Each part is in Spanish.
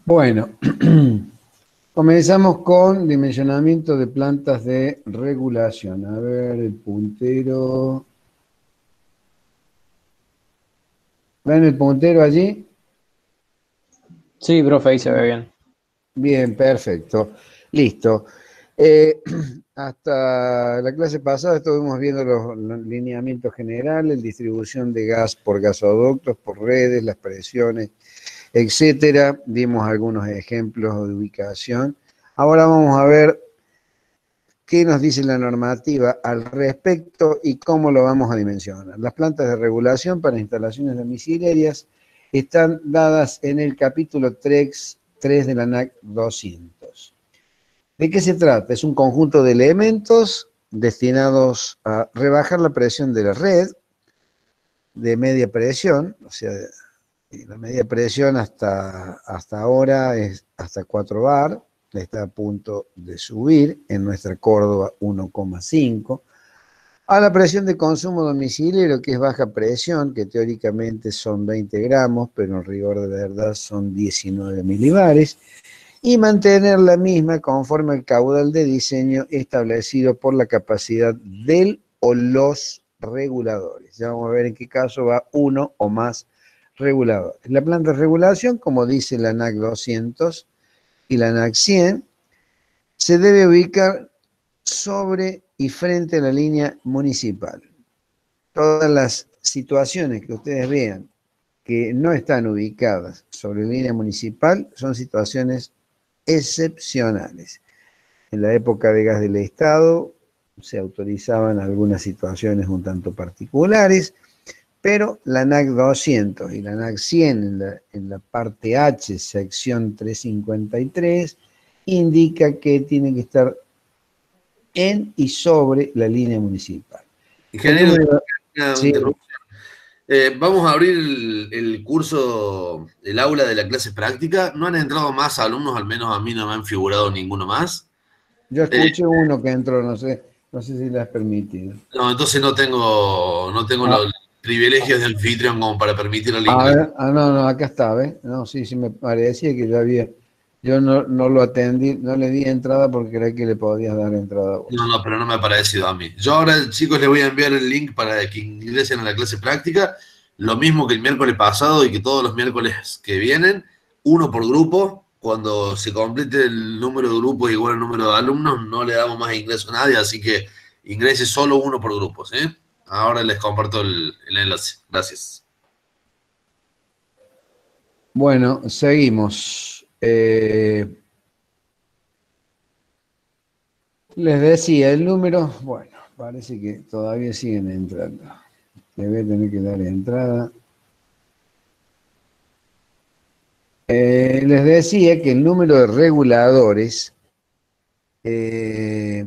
Bueno, comenzamos con dimensionamiento de plantas de regulación. A ver, el puntero. ¿Ven el puntero allí? Sí, profe, ahí se ve bien. Bien, perfecto. Listo. Eh, Hasta la clase pasada estuvimos viendo los lineamientos generales, distribución de gas por gasoductos, por redes, las presiones, etcétera. Dimos algunos ejemplos de ubicación. Ahora vamos a ver qué nos dice la normativa al respecto y cómo lo vamos a dimensionar. Las plantas de regulación para instalaciones domiciliarias están dadas en el capítulo 3 de la NAC 200. ¿De qué se trata? Es un conjunto de elementos destinados a rebajar la presión de la red de media presión, o sea, la media presión hasta ahora es hasta 4 bar, está a punto de subir en nuestra Córdoba 1,5, a la presión de consumo domiciliario, que es baja presión, que teóricamente son 20 gramos, pero en rigor de verdad son 19 milibares, y mantener la misma conforme al caudal de diseño establecido por la capacidad del o los reguladores. Ya vamos a ver en qué caso va uno o más reguladores. La planta de regulación, como dice la NAC 200 y la NAC 100, se debe ubicar sobre y frente a la línea municipal. Todas las situaciones que ustedes vean que no están ubicadas sobre la línea municipal son situaciones excepcionales. En la época de gas del Estado se autorizaban algunas situaciones un tanto particulares, pero la NAC 200 y la NAC 100 en la parte H, sección 353, indica que tiene que estar en y sobre la línea municipal. El Ingeniero, número, una sí, interrupción. Vamos a abrir el curso, el aula de la clase práctica. No han entrado más alumnos, al menos a mí no me han figurado ninguno más. yo Eh, escuché uno que entró, no sé si le has permitido. no, entonces no tengo Ah, los privilegios de anfitrión como para permitir el a ingreso. ver, no, no, acá está, ¿ves? No, sí, sí me parecía que yo no lo atendí, no le di entrada porque creí que le podías dar entrada a No, vos. no, pero no me ha parecido a mí. Yo ahora, chicos, les voy a enviar el link para que ingresen a la clase práctica. Lo mismo que el miércoles pasado y que todos los miércoles que vienen, uno por grupo. Cuando se complete el número de grupos igual al número de alumnos, no le damos más ingreso a nadie, así que ingrese solo uno por grupos, ¿eh? Ahora les comparto el enlace. Gracias. Bueno, seguimos. Les decía, el número, bueno, parece que todavía siguen entrando. Le voy a tener que dar entrada. Les decía que el número de reguladores eh,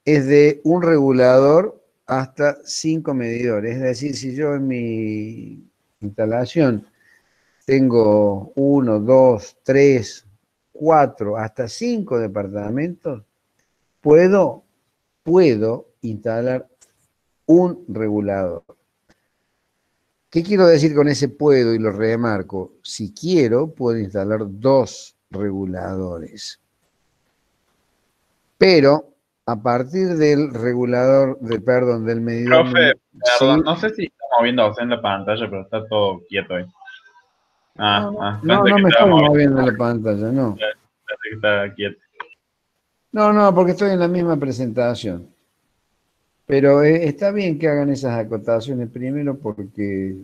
es de un regulador hasta 5 medidores. Es decir, si yo en mi instalación tengo 1, 2, 3, 4, hasta 5 departamentos, puedo instalar un regulador. ¿Qué quiero decir con ese puedo y lo remarco? Si quiero, puedo instalar 2 reguladores. Pero a partir del regulador, perdón, del medidor Profe, perdón, sí. no sé si estamos viendo en la pantalla, pero está todo quieto ahí. Pensé No que me estaba estoy moviendo, moviendo la pantalla, no. pensé que estaba quieto. No, porque estoy en la misma presentación. Pero está bien que hagan esas acotaciones primero porque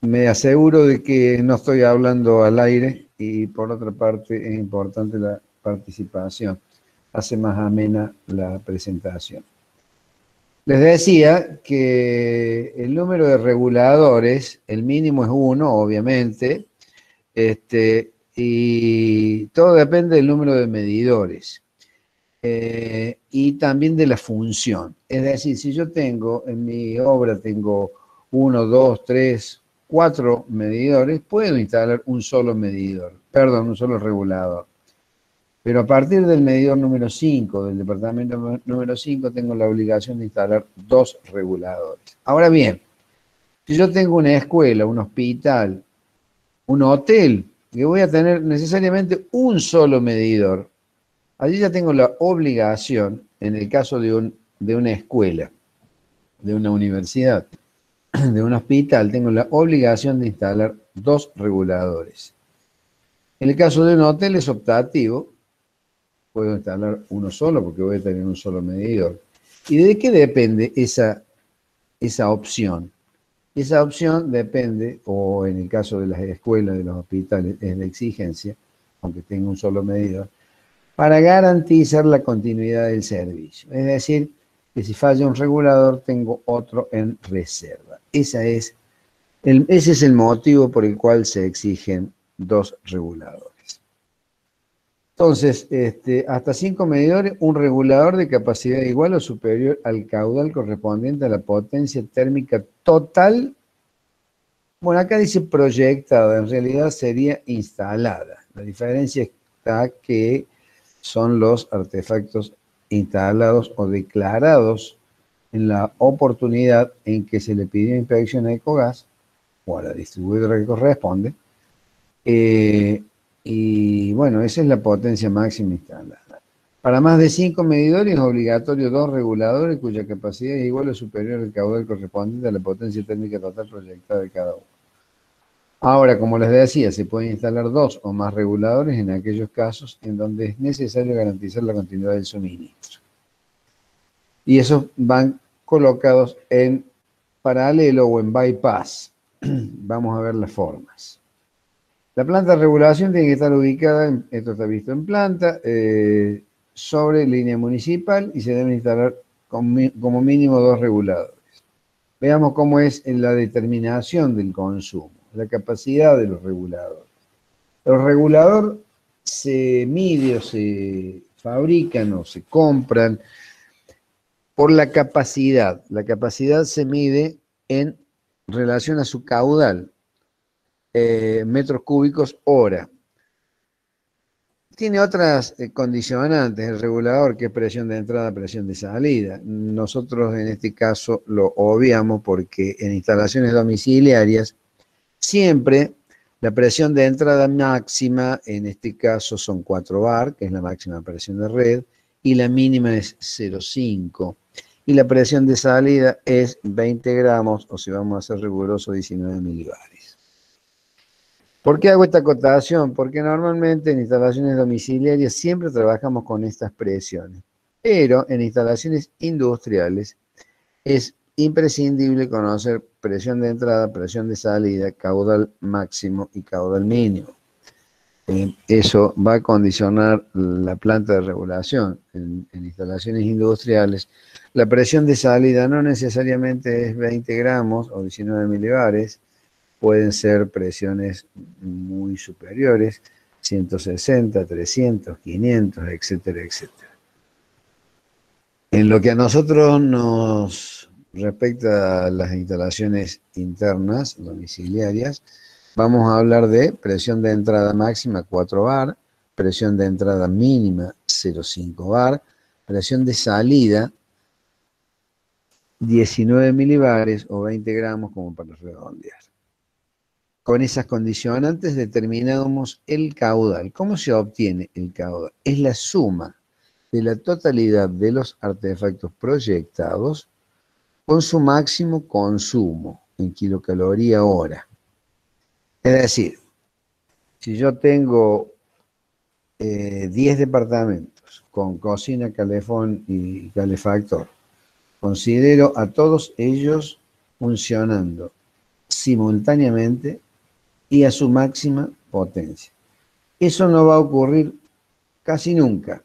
me aseguro de que no estoy hablando al aire y por otra parte es importante la participación. Hace más amena la presentación. Les decía que el número de reguladores, el mínimo es 1, obviamente, y todo depende del número de medidores y también de la función. Es decir, si yo tengo en mi obra, tengo 1, 2, 3, 4 medidores, puedo instalar un solo medidor, perdón, un solo regulador. Pero a partir del medidor número 5, del departamento número 5, tengo la obligación de instalar 2 reguladores. Ahora bien, si yo tengo una escuela, un hospital, un hotel, que voy a tener necesariamente un solo medidor, allí ya tengo la obligación, en el caso de una escuela, de una universidad, de un hospital, tengo la obligación de instalar 2 reguladores. En el caso de un hotel es optativo, puedo instalar uno solo porque voy a tener un solo medidor. ¿Y de qué depende esa opción? Esa opción depende, o en el caso de las escuelas, de los hospitales, es la exigencia, aunque tenga un solo medidor, para garantizar la continuidad del servicio. Es decir, que si falla un regulador, tengo otro en reserva. Ese es el motivo por el cual se exigen 2 reguladores. Entonces, hasta 5 medidores, un regulador de capacidad igual o superior al caudal correspondiente a la potencia térmica total. Bueno, acá dice proyectada, en realidad sería instalada. La diferencia está que son los artefactos instalados o declarados en la oportunidad en que se le pidió inspección a Ecogas o a la distribuidora que corresponde. Y bueno, esa es la potencia máxima instalada. Para más de 5 medidores es obligatorio 2 reguladores cuya capacidad es igual o superior al caudal correspondiente a la potencia térmica total proyectada de cada uno. Ahora, como les decía, se pueden instalar 2 o más reguladores en aquellos casos en donde es necesario garantizar la continuidad del suministro. Y esos van colocados en paralelo o en bypass. Vamos a ver las formas. La planta de regulación tiene que estar ubicada, esto está visto en planta, sobre línea municipal y se deben instalar como mínimo 2 reguladores. Veamos cómo es en la determinación del consumo, la capacidad de los reguladores. Los reguladores se miden o se fabrican o se compran por la capacidad. La capacidad se mide en relación a su caudal. Metros cúbicos hora. Tiene otras condicionantes el regulador, que es presión de entrada, presión de salida. Nosotros en este caso lo obviamos porque en instalaciones domiciliarias siempre la presión de entrada máxima, en este caso son 4 bar, que es la máxima presión de red, y la mínima es 0,5. Y la presión de salida es 20 gramos, o si vamos a ser rigurosos, 19 milibares. ¿Por qué hago esta acotación? Porque normalmente en instalaciones domiciliarias siempre trabajamos con estas presiones, pero en instalaciones industriales es imprescindible conocer presión de entrada, presión de salida, caudal máximo y caudal mínimo. Eso va a condicionar la planta de regulación. En instalaciones industriales, la presión de salida no necesariamente es 20 gramos o 19 milibares, pueden ser presiones muy superiores, 160, 300, 500, etcétera, etcétera. En lo que a nosotros nos respecta a las instalaciones internas, domiciliarias, vamos a hablar de presión de entrada máxima 4 bar, presión de entrada mínima 0,5 bar, presión de salida 19 milibares o 20 gramos como para redondear. Con esas condicionantes determinamos el caudal. ¿Cómo se obtiene el caudal? Es la suma de la totalidad de los artefactos proyectados con su máximo consumo en kilocaloría hora. Es decir, si yo tengo 10 departamentos con cocina, calefón y calefactor, considero a todos ellos funcionando simultáneamente y a su máxima potencia. Eso no va a ocurrir casi nunca,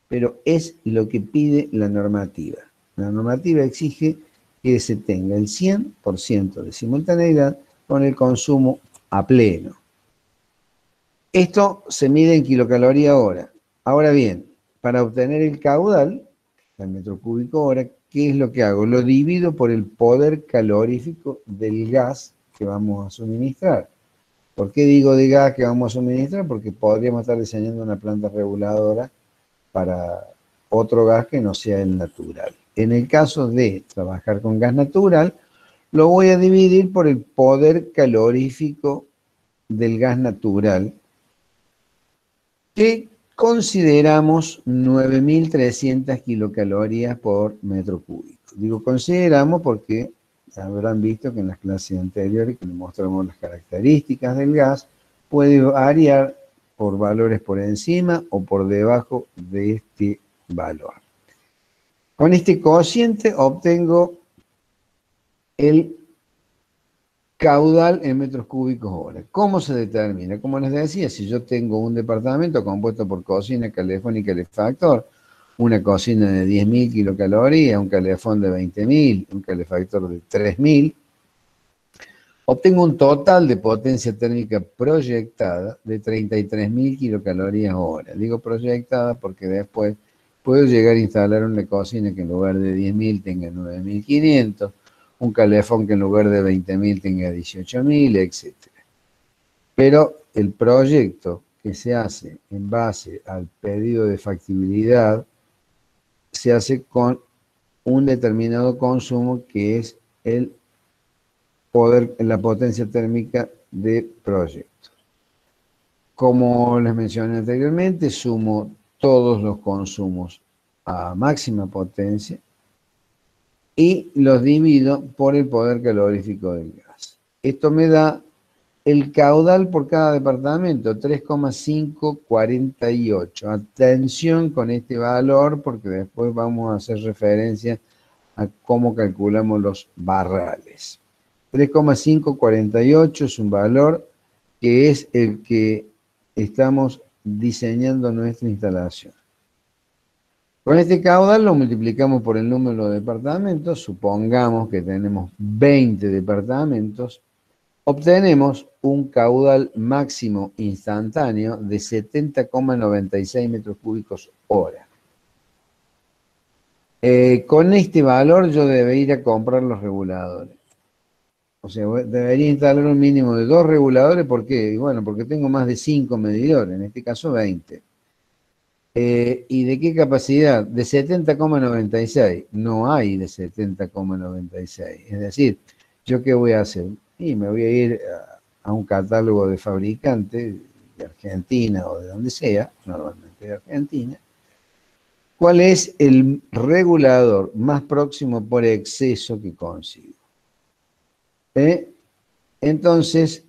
pero es lo que pide la normativa. La normativa exige que se tenga el 100% de simultaneidad con el consumo a pleno. Esto se mide en kilocaloría hora. Ahora bien, para obtener el caudal, el metro cúbico hora, ¿qué es lo que hago? Lo divido por el poder calorífico del gas que vamos a suministrar. ¿Por qué digo de gas que vamos a suministrar? Porque podríamos estar diseñando una planta reguladora para otro gas que no sea el natural. En el caso de trabajar con gas natural, lo voy a dividir por el poder calorífico del gas natural que consideramos 9.300 kilocalorías por metro cúbico. Digo consideramos porque habrán visto que en las clases anteriores que les mostramos las características del gas, puede variar por valores por encima o por debajo de este valor. Con este cociente obtengo el caudal en metros cúbicos hora. ¿Cómo se determina? Como les decía, si yo tengo un departamento compuesto por cocina, calefón y calefactor, una cocina de 10.000 kilocalorías, un calefón de 20.000, un calefactor de 3.000, obtengo un total de potencia térmica proyectada de 33.000 kilocalorías hora. Digo proyectada porque después puedo llegar a instalar una cocina que en lugar de 10.000 tenga 9.500, un calefón que en lugar de 20.000 tenga 18.000, etc. Pero el proyecto que se hace en base al pedido de factibilidad se hace con un determinado consumo que es el poder, la potencia térmica de proyecto. Como les mencioné anteriormente, sumo todos los consumos a máxima potencia y los divido por el poder calorífico del gas. Esto me da el caudal por cada departamento, 3,548. Atención con este valor porque después vamos a hacer referencia a cómo calculamos los barrales. 3,548 es un valor que es el que estamos diseñando nuestra instalación. Con este caudal lo multiplicamos por el número de departamentos, supongamos que tenemos 20 departamentos, obtenemos un caudal máximo instantáneo de 70,96 metros cúbicos hora. Con este valor yo debería ir a comprar los reguladores. O sea, debería instalar un mínimo de 2 reguladores. ¿Por qué? Bueno, porque tengo más de 5 medidores, en este caso 20. ¿Y de qué capacidad? De 70,96. No hay de 70,96. Es decir, ¿yo qué voy a hacer? Y me voy a ir a un catálogo de fabricantes de Argentina o de donde sea, normalmente de Argentina. ¿Cuál es el regulador más próximo por exceso que consigo? Entonces,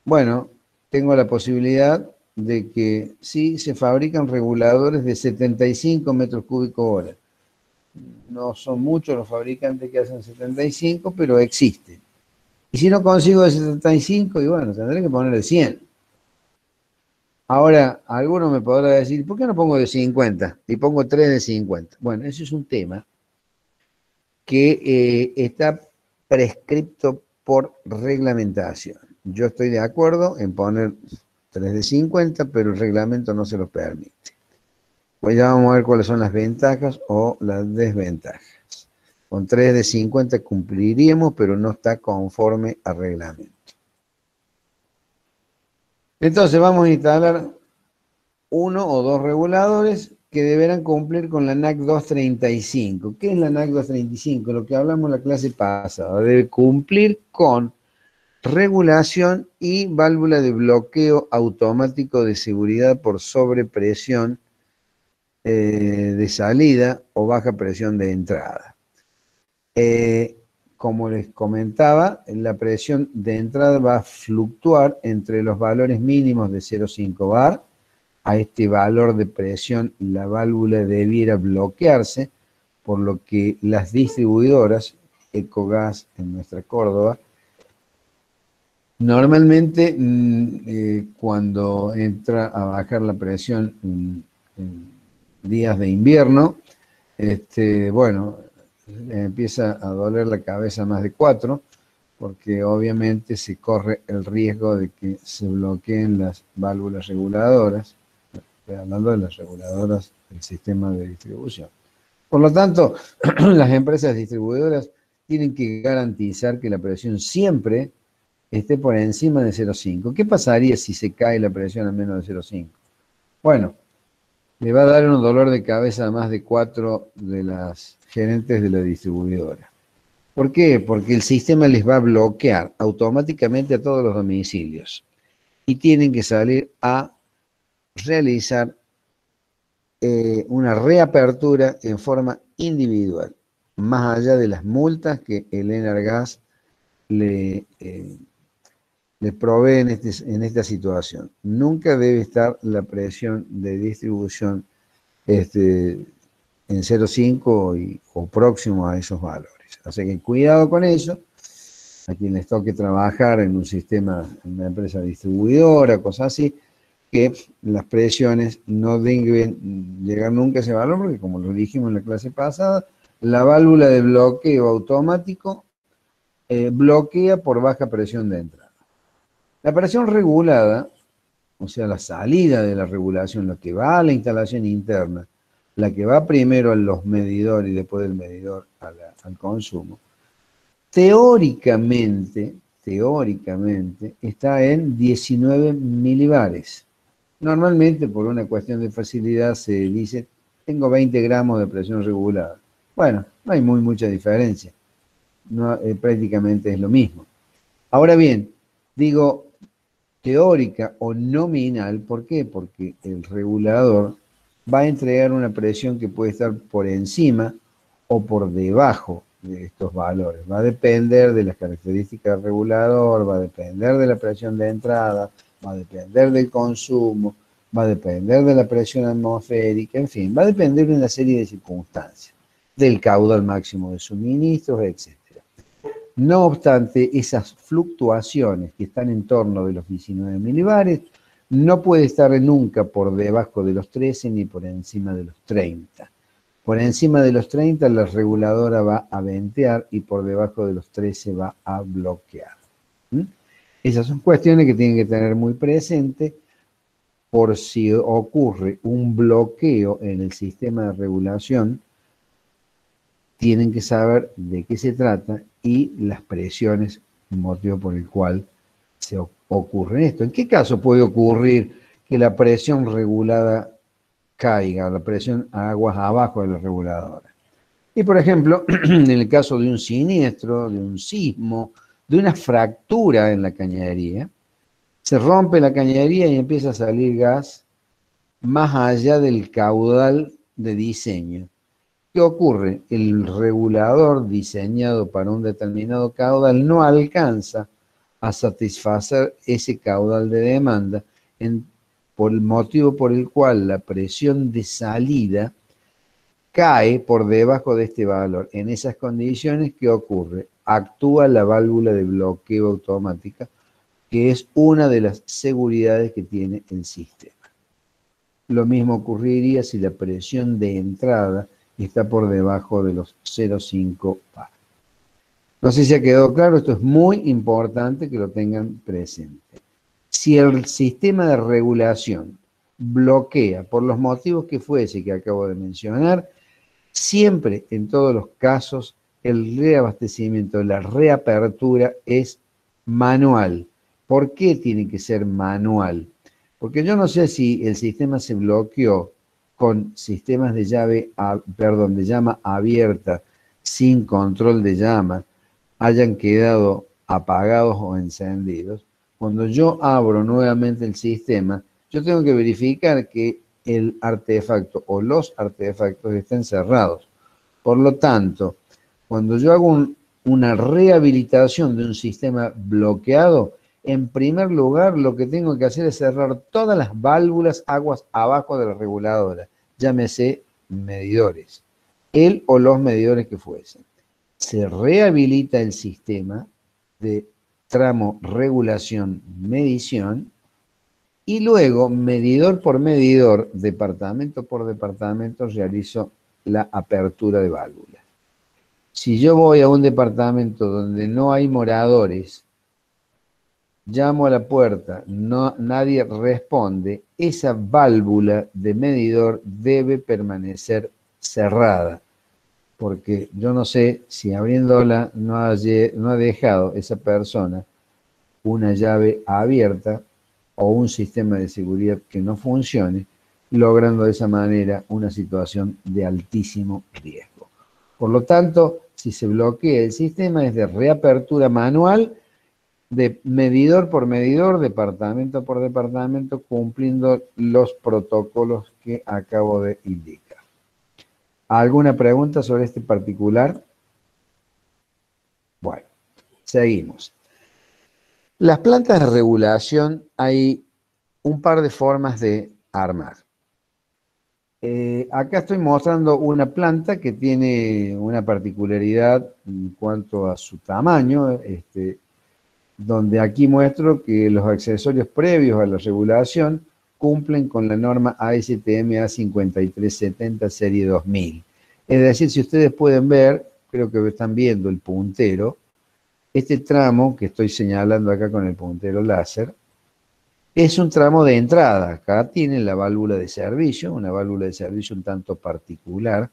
bueno, tengo la posibilidad de que sí se fabrican reguladores de 75 metros cúbicos hora. No son muchos los fabricantes que hacen 75, pero existen. Y si no consigo de 75, y bueno, tendré que poner de 100. Ahora, alguno me podrá decir, ¿por qué no pongo de 50? Y pongo 3 de 50. Bueno, ese es un tema que está prescripto por reglamentación. Yo estoy de acuerdo en poner 3 de 50, pero el reglamento no se lo permite. Pues ya vamos a ver cuáles son las ventajas o las desventajas. Con 3 de 50 cumpliríamos, pero no está conforme al reglamento. Entonces vamos a instalar 1 o 2 reguladores que deberán cumplir con la NAC 235. ¿Qué es la NAC 235? Lo que hablamos en la clase pasada. Debe cumplir con regulación y válvula de bloqueo automático de seguridad por sobrepresión de salida o baja presión de entrada. Como les comentaba, la presión de entrada va a fluctuar entre los valores mínimos de 0,5 bar. A este valor de presión la válvula debiera bloquearse, por lo que las distribuidoras, Ecogas en nuestra Córdoba, normalmente cuando entra a bajar la presión en días de invierno, bueno, empieza a doler la cabeza más de 4, porque obviamente se corre el riesgo de que se bloqueen las válvulas reguladoras. Estoy hablando de las reguladoras del sistema de distribución. Por lo tanto, las empresas distribuidoras tienen que garantizar que la presión siempre esté por encima de 0,5. ¿Qué pasaría si se cae la presión a menos de 0,5? Bueno, le va a dar un dolor de cabeza a más de 4 de las gerentes de la distribuidora. ¿Por qué? Porque el sistema les va a bloquear automáticamente a todos los domicilios y tienen que salir a realizar una reapertura en forma individual, más allá de las multas que el Enargas le provee en esta situación. Nunca debe estar la presión de distribución en 0,5 o próximo a esos valores. Así que cuidado con eso. A quien les toque trabajar en un sistema, en una empresa distribuidora, cosas así, que las presiones no deben llegar nunca a ese valor, porque como lo dijimos en la clase pasada, la válvula de bloqueo automático bloquea por baja presión de entrada. La presión regulada, o sea, la salida de la regulación, la que va a la instalación interna, la que va primero a los medidores y después del medidor al consumo, teóricamente está en 19 milibares. Normalmente, por una cuestión de facilidad, se dice, tengo 20 gramos de presión regulada. Bueno, no hay mucha diferencia. No, prácticamente es lo mismo. Ahora bien, digo teórica o nominal, ¿por qué? Porque el regulador va a entregar una presión que puede estar por encima o por debajo de estos valores. Va a depender de las características del regulador, va a depender de la presión de entrada, va a depender del consumo, va a depender de la presión atmosférica, en fin, va a depender de una serie de circunstancias, del caudal máximo de suministros, etc. No obstante, esas fluctuaciones que están en torno de los 19 milibares no puede estar nunca por debajo de los 13 ni por encima de los 30. Por encima de los 30 la reguladora va a ventear y por debajo de los 13 va a bloquear. Esas son cuestiones que tienen que tener muy presente por si ocurre un bloqueo en el sistema de regulación. Tienen que saber de qué se trata y las presiones, motivo por el cual se ocurre esto. ¿En qué caso puede ocurrir que la presión regulada caiga, la presión a aguas abajo de la reguladora? Y por ejemplo, en el caso de un siniestro, de un sismo, de una fractura en la cañadería, se rompe la cañadería y empieza a salir gas más allá del caudal de diseño. ¿Qué ocurre? El regulador diseñado para un determinado caudal no alcanza a satisfacer ese caudal de demanda por el motivo por el cual la presión de salida cae por debajo de este valor. En esas condiciones, ¿qué ocurre? Actúa la válvula de bloqueo automática, que es una de las seguridades que tiene el sistema. Lo mismo ocurriría si la presión de entrada está por debajo de los 0,5 bar. No sé si ha quedado claro, esto es muy importante que lo tengan presente. Si el sistema de regulación bloquea por los motivos que fuese que acabo de mencionar, siempre en todos los casos el reabastecimiento, la reapertura es manual. ¿Por qué tiene que ser manual? Porque yo no sé si el sistema se bloqueó con sistemas de de llama abierta, sin control de llama, hayan quedado apagados o encendidos. Cuando yo abro nuevamente el sistema, yo tengo que verificar que el artefacto o los artefactos estén cerrados. Por lo tanto, cuando yo hago una rehabilitación de un sistema bloqueado, en primer lugar lo que tengo que hacer es cerrar todas las válvulas aguas abajo de la reguladora, llámese medidores, el o los medidores que fuesen. Se rehabilita el sistema de tramo regulación-medición y luego, medidor por medidor, departamento por departamento, realizo la apertura de válvulas. Si yo voy a un departamento donde no hay moradores, llamo a la puerta, nadie responde, esa válvula de medidor debe permanecer cerrada, porque yo no sé si abriéndola no ha dejado esa persona una llave abierta o un sistema de seguridad que no funcione, logrando de esa manera una situación de altísimo riesgo. Por lo tanto, si se bloquea el sistema es de reapertura manual, de medidor por medidor, departamento por departamento, cumpliendo los protocolos que acabo de indicar. ¿Alguna pregunta sobre este particular? Bueno, seguimos. Las plantas de regulación hay un par de formas de armar. Acá estoy mostrando una planta que tiene una particularidad en cuanto a su tamaño, donde aquí muestro que los accesorios previos a la regulación cumplen con la norma ASTM A5370 serie 2000. Es decir, si ustedes pueden ver, creo que están viendo el puntero, este tramo que estoy señalando acá con el puntero láser, es un tramo de entrada. Acá tienen la válvula de servicio, una válvula de servicio un tanto particular.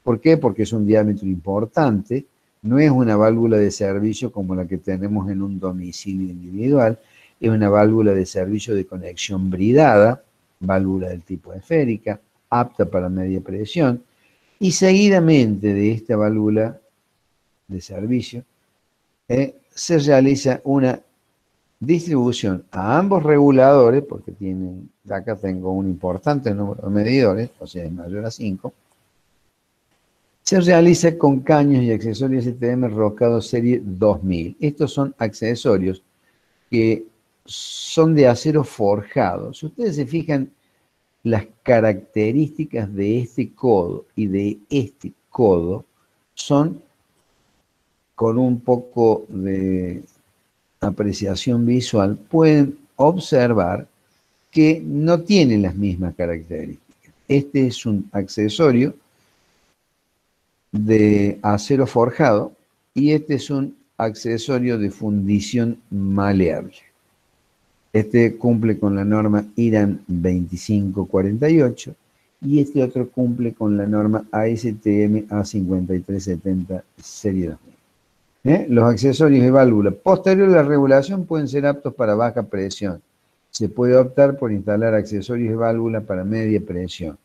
¿Por qué? Porque es un diámetro importante. No es una válvula de servicio como la que tenemos en un domicilio individual. Es una válvula de servicio de conexión bridada, válvula del tipo esférica, apta para media presión. Y seguidamente de esta válvula de servicio se realiza una distribución a ambos reguladores, porque tienen, acá tengo un importante número de medidores, o sea, es mayor a 5, se realiza con caños y accesorios STM Rocado serie 2000. Estos son accesorios que son de acero forjado. Si ustedes se fijan, las características de este codo y de este codo son, con un poco de apreciación visual, pueden observar que no tienen las mismas características. Este es un accesorio de acero forjado y este es un accesorio de fundición maleable. Este cumple con la norma IRAN 2548 y este otro cumple con la norma ASTM A5370 serie 2000. Los accesorios de válvula posterior a la regulación pueden ser aptos para baja presión. Se puede optar por instalar accesorios de válvula para media presión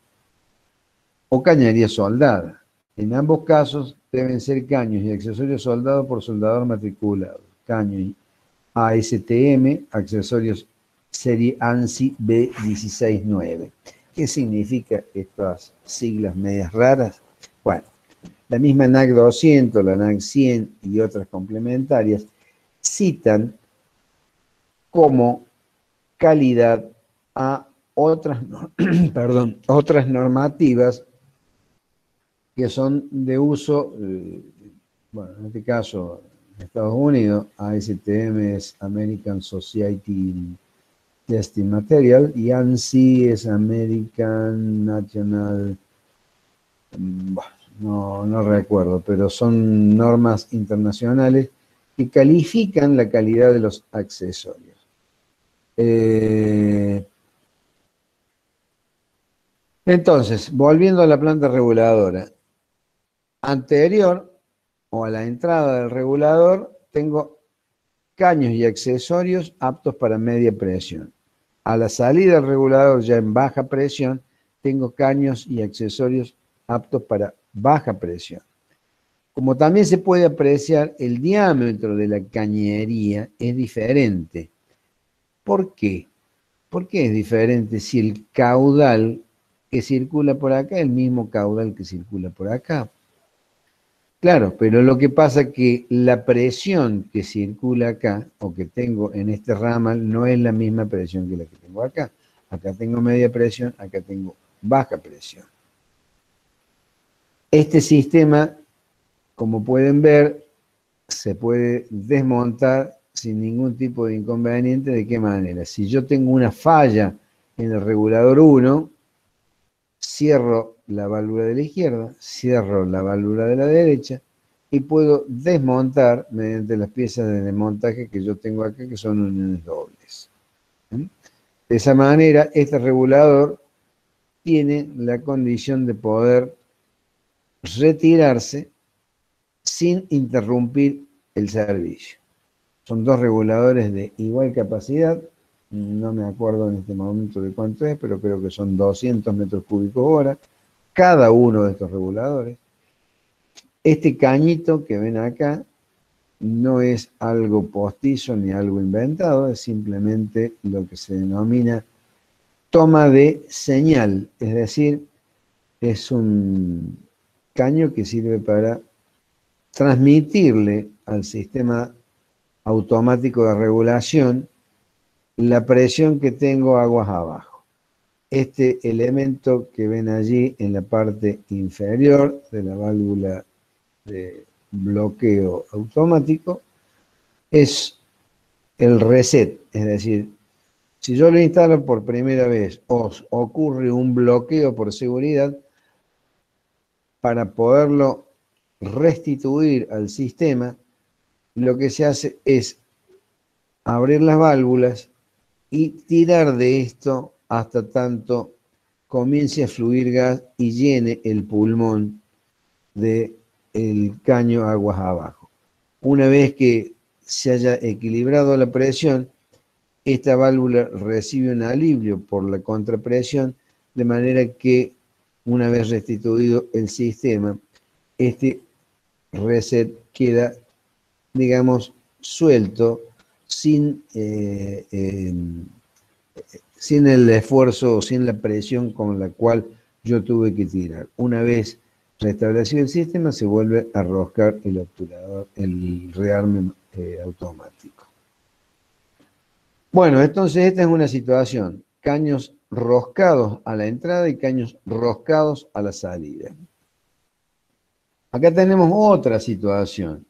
o cañería soldada. En ambos casos deben ser caños y accesorios soldados por soldador matriculado. Caños ASTM, accesorios serie ANSI B169. ¿Qué significa estas siglas medias raras? Bueno, la misma NAC 200, la NAC 100 y otras complementarias citan como calidad a otras, otras normativas que son de uso, bueno, en este caso, en Estados Unidos, ASTM es American Society Testing Material y ANSI es American National, no recuerdo, pero son normas internacionales que califican la calidad de los accesorios. Entonces, volviendo a la planta reguladora, anterior o a la entrada del regulador, tengo caños y accesorios aptos para media presión. A la salida del regulador, ya en baja presión, tengo caños y accesorios aptos para baja presión. Como también se puede apreciar, el diámetro de la cañería es diferente. ¿Por qué? ¿Por qué es diferente si el caudal que circula por acá es el mismo caudal que circula por acá? Claro, pero lo que pasa es que la presión que circula acá, o que tengo en este ramal, no es la misma presión que la que tengo acá. Acá tengo media presión, acá tengo baja presión. Este sistema, como pueden ver, se puede desmontar sin ningún tipo de inconveniente. ¿De qué manera? Si yo tengo una falla en el regulador 1, cierro la válvula de la izquierda, cierro la válvula de la derecha y puedo desmontar mediante las piezas de desmontaje que yo tengo acá, que son uniones dobles. De esa manera, este regulador tiene la condición de poder retirarse sin interrumpir el servicio. Son dos reguladores de igual capacidad, no me acuerdo en este momento de cuánto es, pero creo que son 200 metros cúbicos hora, cada uno de estos reguladores. Este cañito que ven acá no es algo postizo ni algo inventado, es simplemente lo que se denomina toma de señal, es decir, es un caño que sirve para transmitirle al sistema automático de regulación la presión que tengo aguas abajo. Este elemento que ven allí en la parte inferior de la válvula de bloqueo automático es el reset, es decir, si yo lo instalo por primera vez, os ocurre un bloqueo por seguridad, para poderlo restituir al sistema, lo que se hace es abrir las válvulas y tirar de esto hasta tanto comience a fluir gas y llene el pulmón del caño aguas abajo. Una vez que se haya equilibrado la presión, esta válvula recibe un alivio por la contrapresión, de manera que una vez restituido el sistema, este reset queda, digamos, suelto, sin el esfuerzo o sin la presión con la cual yo tuve que tirar. Una vez restablecido el sistema, se vuelve a roscar el obturador, el rearme automático. Bueno, entonces esta es una situación, caños roscados a la entrada y caños roscados a la salida. Acá tenemos otra situación.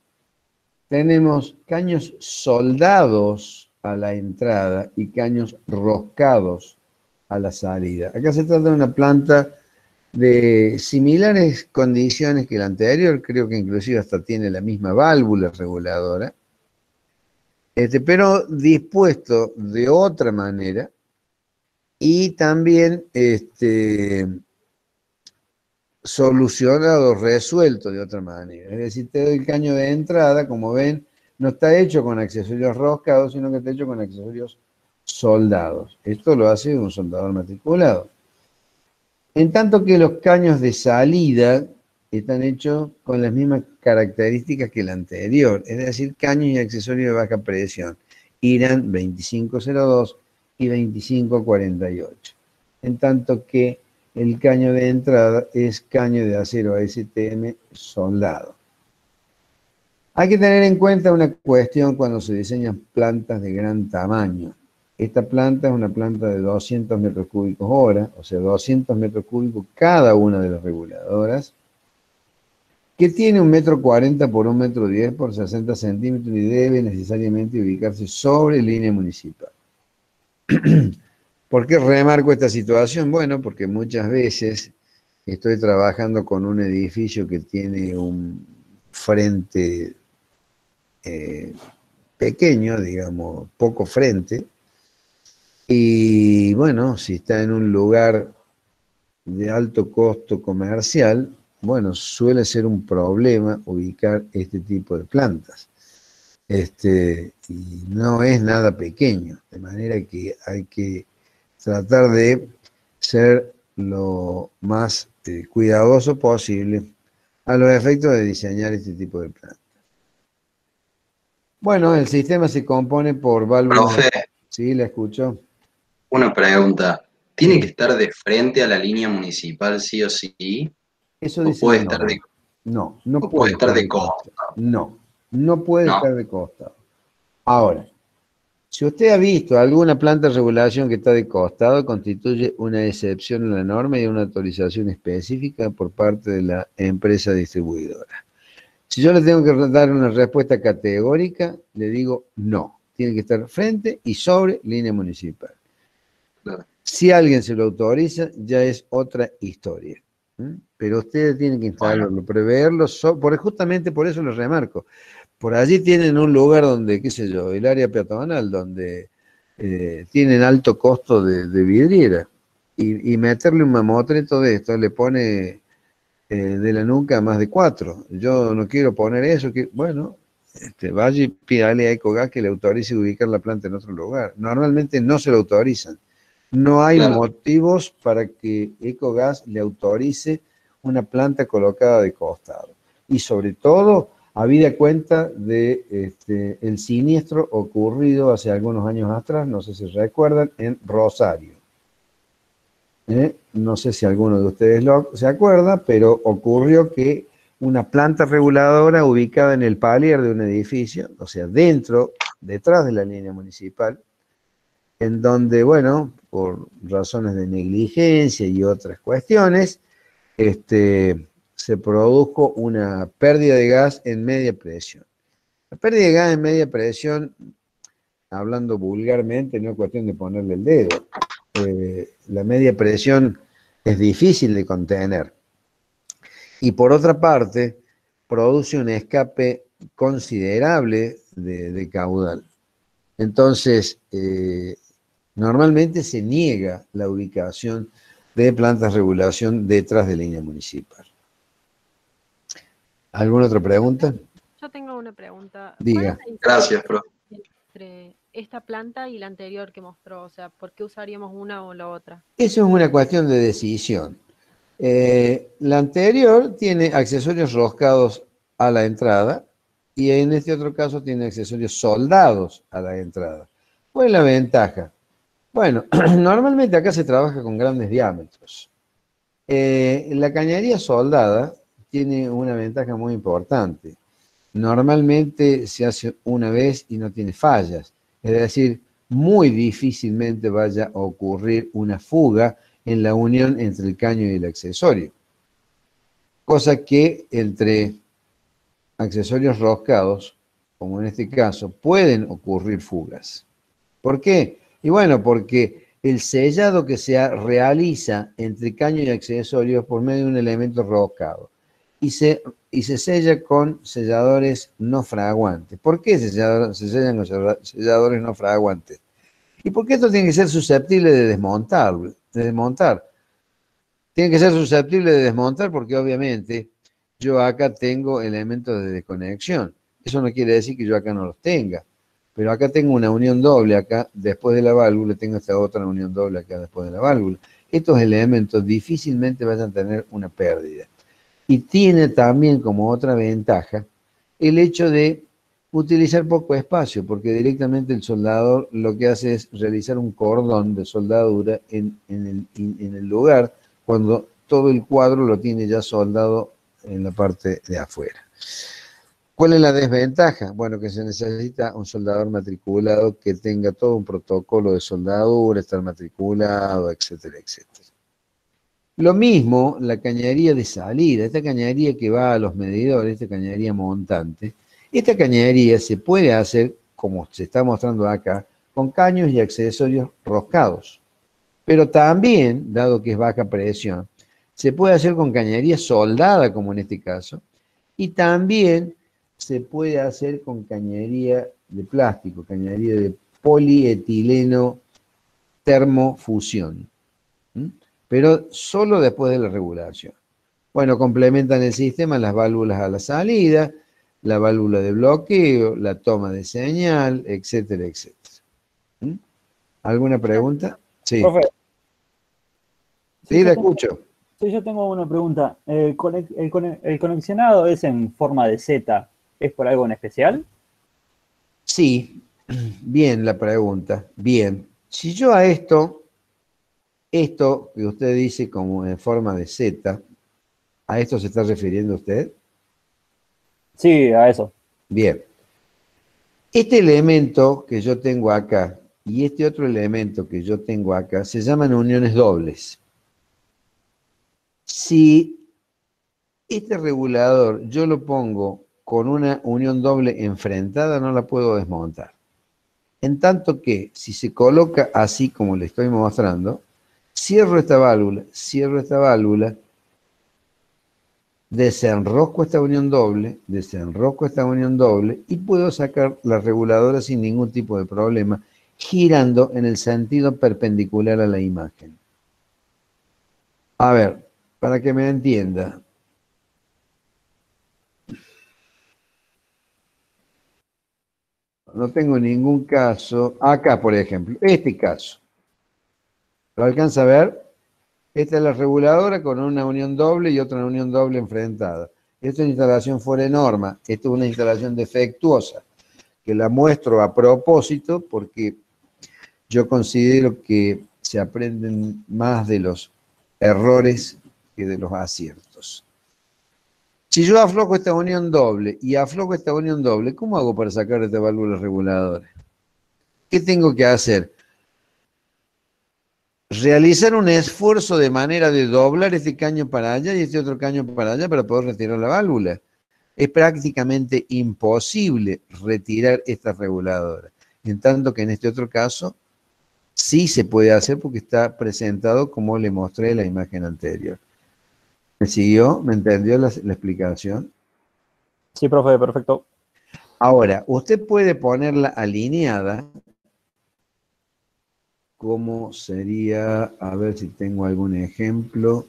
Tenemos caños soldados a la entrada y caños roscados a la salida. Acá se trata de una planta de similares condiciones que la anterior, creo que inclusive hasta tiene la misma válvula reguladora, pero dispuesto de otra manera y también solucionado, resuelto de otra manera. Es decir, te doy el caño de entrada, como ven, no está hecho con accesorios roscados, sino que está hecho con accesorios soldados. Esto lo hace un soldador matriculado. En tanto que los caños de salida están hechos con las mismas características que el anterior, es decir, caños y accesorios de baja presión, IRAN 2502 y 2548. En tanto que el caño de entrada es caño de acero ASTM soldado. Hay que tener en cuenta una cuestión cuando se diseñan plantas de gran tamaño. Esta planta es una planta de 200 metros cúbicos hora, o sea, 200 metros cúbicos cada una de las reguladoras, que tiene 1,40 m por 1,10 m por 60 centímetros y debe necesariamente ubicarse sobre línea municipal. ¿Por qué remarco esta situación? Bueno, porque muchas veces estoy trabajando con un edificio que tiene un frente pequeño, digamos, poco frente, y bueno, si está en un lugar de alto costo comercial, bueno, suele ser un problema ubicar este tipo de plantas. Y no es nada pequeño, de manera que hay que tratar de ser lo más cuidadoso posible a los efectos de diseñar este tipo de plantas. Bueno, el sistema se compone por válvulas. Profe, Sí, la escucho. una pregunta. ¿Tiene que estar de frente a la línea municipal sí o sí? Eso ¿O dice puede la estar norma. de, No o puede estar de costado? costado. No puede ¿No? estar de costado. Ahora, si usted ha visto alguna planta de regulación que está de costado, constituye una excepción en la norma y una autorización específica por parte de la empresa distribuidora. Si yo le tengo que dar una respuesta categórica, le digo no. Tiene que estar frente y sobre línea municipal. Claro. Si alguien se lo autoriza, ya es otra historia. Pero ustedes tienen que instalarlo, preverlo, justamente por eso lo remarco. Por allí tienen un lugar donde, qué sé yo, el área peatonal, donde tienen alto costo de vidriera. Y meterle un mamotreto de esto le pone de la nuca más de 4. Yo no quiero poner eso. Bueno, vaya y pídale a Ecogas que le autorice ubicar la planta en otro lugar. Normalmente no se lo autorizan. No hay motivos para que Ecogas le autorice una planta colocada de costado. Y sobre todo, habida cuenta de el siniestro ocurrido hace algunos años atrás, no sé si recuerdan, en Rosario. No sé si alguno de ustedes se acuerda, pero ocurrió que una planta reguladora ubicada en el palier de un edificio, o sea, detrás de la línea municipal, en donde, bueno, por razones de negligencia y otras cuestiones, se produjo una pérdida de gas en media presión. La pérdida de gas en media presión, hablando vulgarmente, no es cuestión de ponerle el dedo. La media presión es difícil de contener. Y por otra parte, produce un escape considerable de caudal. Entonces, normalmente se niega la ubicación de plantas de regulación detrás de línea municipal. ¿Alguna otra pregunta? Yo tengo una pregunta. Diga. Gracias, profe. Entre esta planta y la anterior que mostró, o sea, ¿por qué usaríamos una o la otra? Eso es una cuestión de decisión. La anterior tiene accesorios roscados a la entrada y en este otro caso tiene accesorios soldados a la entrada. ¿Cuál es la ventaja? Bueno, normalmente acá se trabaja con grandes diámetros. La cañería soldada tiene una ventaja muy importante. Normalmente se hace una vez y no tiene fallas. Es decir, muy difícilmente vaya a ocurrir una fuga en la unión entre el caño y el accesorio. Cosa que entre accesorios roscados, como en este caso, pueden ocurrir fugas. ¿Por qué? Y bueno, porque el sellado que se realiza entre caño y accesorios por medio de un elemento roscado y se sella con selladores no fraguantes. ¿Por qué se sellan con selladores no fraguantes? Y porque esto tiene que ser susceptible de desmontar. Tiene que ser susceptible de desmontar porque obviamente yo acá tengo elementos de desconexión. Eso no quiere decir que yo acá no los tenga. Pero acá tengo una unión doble acá después de la válvula, tengo esta otra unión doble acá después de la válvula. Estos elementos difícilmente vayan a tener una pérdida. Y tiene también como otra ventaja el hecho de utilizar poco espacio, porque directamente el soldador lo que hace es realizar un cordón de soldadura en el lugar cuando todo el cuadro lo tiene ya soldado en la parte de afuera. ¿Cuál es la desventaja? Bueno, que se necesita un soldador matriculado que tenga todo un protocolo de soldadura, estar matriculado, etcétera, etcétera. Lo mismo la cañería de salida, esta cañería que va a los medidores, esta cañería montante. Esta cañería se puede hacer, como se está mostrando acá, con caños y accesorios roscados. Pero también, dado que es baja presión, se puede hacer con cañería soldada, como en este caso, y también se puede hacer con cañería de plástico, cañería de polietileno termofusión. Pero solo después de la regulación. Bueno, complementan el sistema las válvulas a la salida, la válvula de bloqueo, la toma de señal, etcétera, etcétera. ¿Alguna pregunta? Sí. Profe. Sí, la escucho. Sí, yo tengo una pregunta. ¿El conexionado es en forma de Z? ¿Es por algo en especial? Sí, bien la pregunta. Bien. Si yo a esto que usted dice como en forma de Z, ¿a esto se está refiriendo usted? Sí, a eso. Bien. Este elemento que yo tengo acá y este otro elemento que yo tengo acá se llaman uniones dobles. Si este regulador yo lo pongo con una unión doble enfrentada, no la puedo desmontar. En tanto que si se coloca así como le estoy mostrando, cierro esta válvula, desenrosco esta unión doble y puedo sacar la reguladora sin ningún tipo de problema, girando en el sentido perpendicular a la imagen. A ver, para que me entienda. No tengo ningún caso. Acá, por ejemplo, este caso. ¿Lo alcanza a ver? Esta es la reguladora con una unión doble y otra unión doble enfrentada. esta es una instalación fuera de norma, esta es una instalación defectuosa, que la muestro a propósito porque yo considero que se aprenden más de los errores que de los aciertos. Si yo aflojo esta unión doble y aflojo esta unión doble, ¿cómo hago para sacar esta válvula reguladora? ¿Qué tengo que hacer? Realizar un esfuerzo de manera de doblar este caño para allá y este otro caño para allá para poder retirar la válvula. Es prácticamente imposible retirar esta reguladora. En tanto que en este otro caso, sí se puede hacer porque está presentado como le mostré en la imagen anterior. ¿Me siguió? ¿Me entendió la explicación? Sí, profe, perfecto. Ahora, usted puede ponerla alineada. ¿Cómo sería? A ver si tengo algún ejemplo.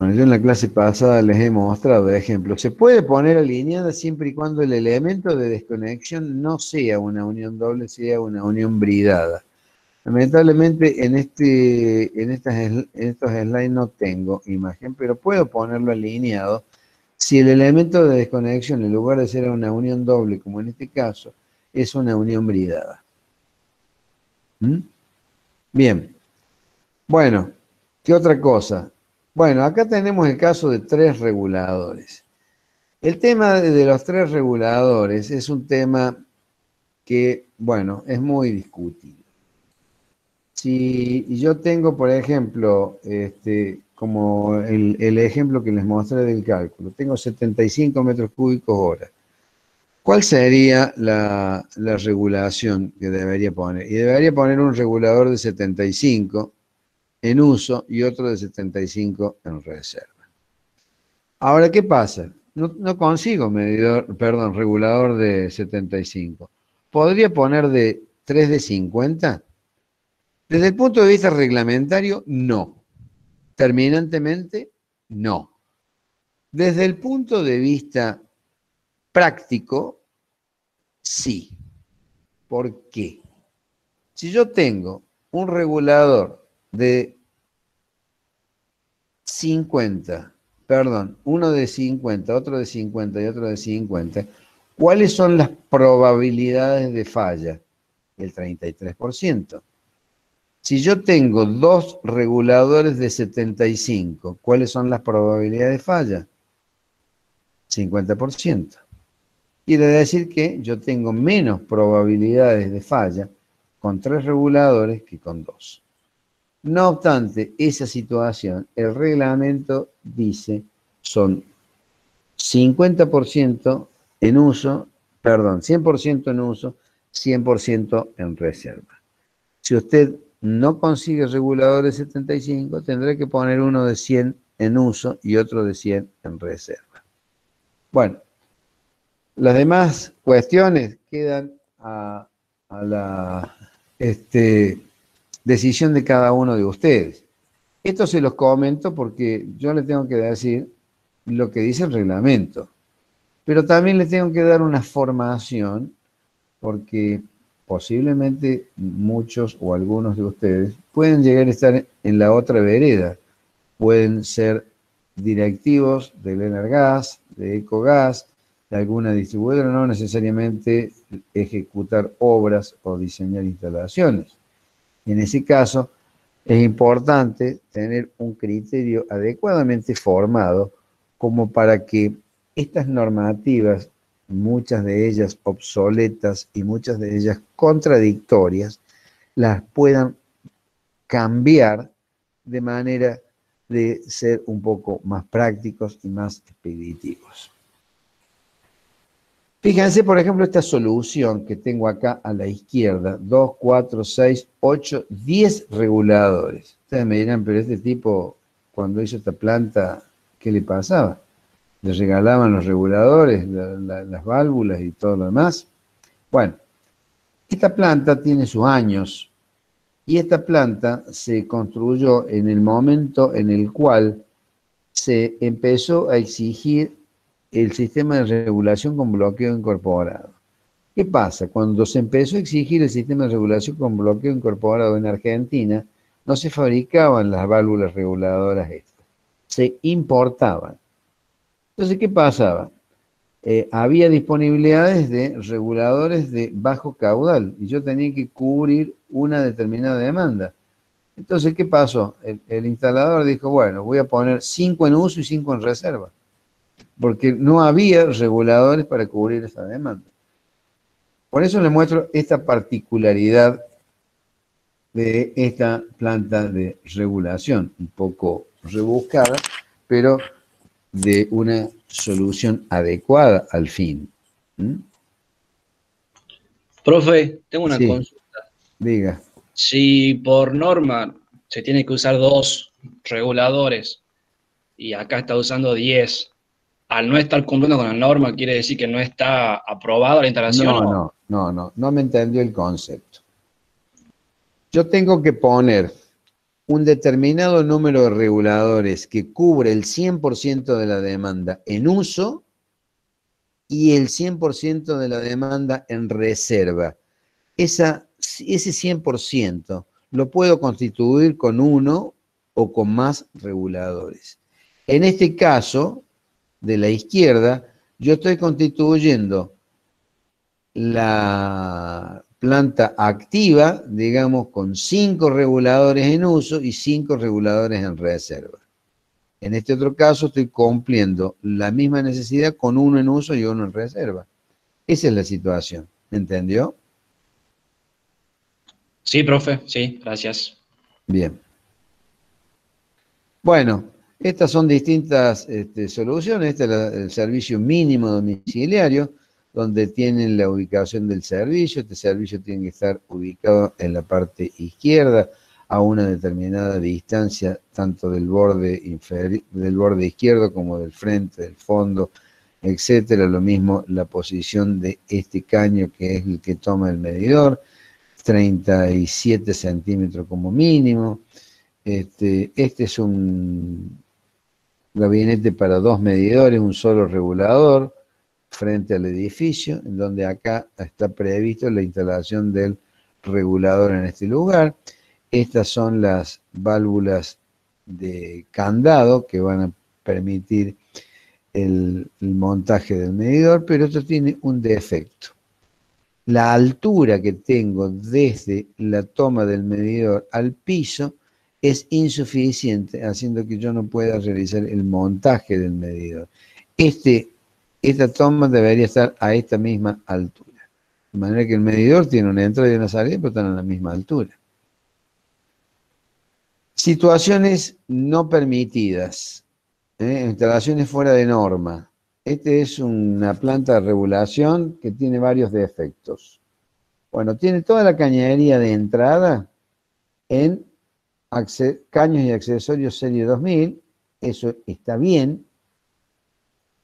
Bueno, yo en la clase pasada les he mostrado ejemplos. Se puede poner alineada siempre y cuando el elemento de desconexión no sea una unión doble, sea una unión bridada. Lamentablemente en estos slides no tengo imagen, pero puedo ponerlo alineado. Si el elemento de desconexión, en lugar de ser una unión doble, como en este caso, es una unión bridada. ¿Mm? Bien. Bueno, ¿qué otra cosa? Bueno, acá tenemos el caso de 3 reguladores. El tema de los 3 reguladores es un tema que, bueno, es muy discutido. Si yo tengo, por ejemplo, como el ejemplo que les mostré del cálculo, tengo 75 metros cúbicos hora. ¿Cuál sería la regulación que debería poner? Y debería poner un regulador de 75 en uso y otro de 75 en reserva. Ahora, ¿qué pasa? No consigo regulador de 75. ¿Podría poner de 3 de 50? Desde el punto de vista reglamentario, no. Terminantemente, no. Desde el punto de vista práctico, sí. ¿Por qué? Si yo tengo un regulador de 50, perdón, uno de 50, otro de 50 y otro de 50, ¿cuáles son las probabilidades de falla? El 33%. Si yo tengo 2 reguladores de 75, ¿cuáles son las probabilidades de falla? 50%. Quiere decir que yo tengo menos probabilidades de falla con 3 reguladores que con 2. No obstante, esa situación, el reglamento dice, son 50% en uso, perdón, 100% en uso, 100% en reserva. Si usted no consigue regulador de 75, tendrá que poner uno de 100 en uso y otro de 100 en reserva. Bueno, las demás cuestiones quedan a la decisión de cada uno de ustedes. Esto se los comento porque yo les tengo que decir lo que dice el reglamento, pero también les tengo que dar una formación porque posiblemente muchos o algunos de ustedes pueden llegar a estar en la otra vereda. Pueden ser directivos del Energas, de Ecogas, de alguna distribuidora, no necesariamente ejecutar obras o diseñar instalaciones. En ese caso, es importante tener un criterio adecuadamente formado como para que estas normativas, muchas de ellas obsoletas y muchas de ellas contradictorias, las puedan cambiar de manera de ser un poco más prácticos y más expeditivos. Fíjense, por ejemplo, esta solución que tengo acá a la izquierda, 2, 4, 6, 8, 10 reguladores. Ustedes me dirán, pero este tipo, cuando hizo esta planta, ¿qué le pasaba? ¿Le regalaban los reguladores, las válvulas y todo lo demás? Bueno, esta planta tiene sus años y esta planta se construyó en el momento en el cual se empezó a exigir el sistema de regulación con bloqueo incorporado. ¿Qué pasa? Cuando se empezó a exigir el sistema de regulación con bloqueo incorporado en Argentina, no se fabricaban las válvulas reguladoras estas. se importaban. Entonces, ¿qué pasaba? Había disponibilidades de reguladores de bajo caudal y yo tenía que cubrir una determinada demanda. Entonces, ¿qué pasó? El instalador dijo, bueno, voy a poner 5 en uso y 5 en reserva, porque no había reguladores para cubrir esa demanda. Por eso les muestro esta particularidad de esta planta de regulación, un poco rebuscada, pero de una solución adecuada al fin. ¿Mm? Profe, tengo una Sí, consulta. diga. Si por norma se tiene que usar 2 reguladores y acá está usando 10, al no estar cumpliendo con la norma, ¿quiere decir que no está aprobada la instalación? No me entendió el concepto. Yo tengo que poner un determinado número de reguladores que cubre el 100% de la demanda en uso y el 100% de la demanda en reserva. Ese 100% lo puedo constituir con uno o con más reguladores. En este caso, de la izquierda, yo estoy constituyendo la planta activa, digamos, con 5 reguladores en uso y 5 reguladores en reserva. En este otro caso estoy cumpliendo la misma necesidad con uno en uso y uno en reserva. Esa es la situación. ¿Me entendió? Sí, profe, sí, gracias. Bien. Bueno, estas son distintas soluciones. Este es el servicio mínimo domiciliario, donde tienen la ubicación del servicio. Este servicio tiene que estar ubicado en la parte izquierda, a una determinada distancia, tanto del borde izquierdo como del frente, del fondo, etcétera. Lo mismo la posición de este caño, que es el que toma el medidor, 37 centímetros como mínimo. Este es un gabinete para 2 medidores, un solo regulador frente al edificio, en donde acá está previsto la instalación del regulador en este lugar. Estas son las válvulas de candado que van a permitir el montaje del medidor, pero esto tiene un defecto. La altura que tengo desde la toma del medidor al piso es insuficiente, haciendo que yo no pueda realizar el montaje del medidor. Esta toma debería estar a esta misma altura. De manera que el medidor tiene una entrada y una salida, pero están a la misma altura. Situaciones no permitidas, instalaciones fuera de norma. Este es una planta de regulación que tiene varios defectos. Bueno, tiene toda la cañería de entrada en caños y accesorios serie 2000, eso está bien.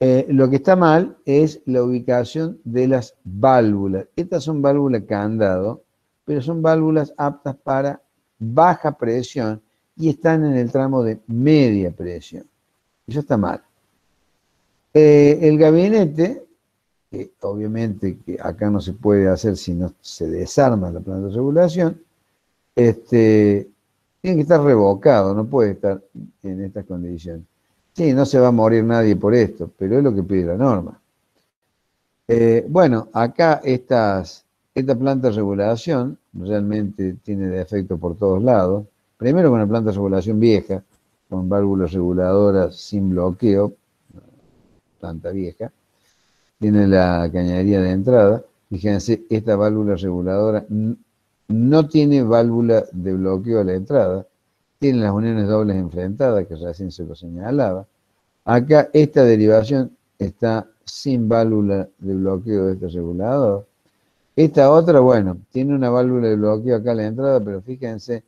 Lo que está mal es la ubicación de las válvulas. Estas son válvulas candado, pero son válvulas aptas para baja presión y están en el tramo de media presión. Eso está mal. El gabinete, que obviamente que acá no se puede hacer si no se desarma la planta de regulación, tiene que estar revocado, no puede estar en estas condiciones. Sí, no se va a morir nadie por esto, pero es lo que pide la norma. Bueno, acá esta planta de regulación realmente tiene defectos por todos lados. Primero con la planta de regulación vieja, con válvulas reguladoras sin bloqueo, planta vieja. Tiene la cañería de entrada. Fíjense, esta válvula reguladora no tiene válvula de bloqueo a la entrada. Tiene las uniones dobles enfrentadas, que recién se lo señalaba. Acá esta derivación está sin válvula de bloqueo de este regulador. Esta otra, bueno, tiene una válvula de bloqueo acá a la entrada, pero fíjense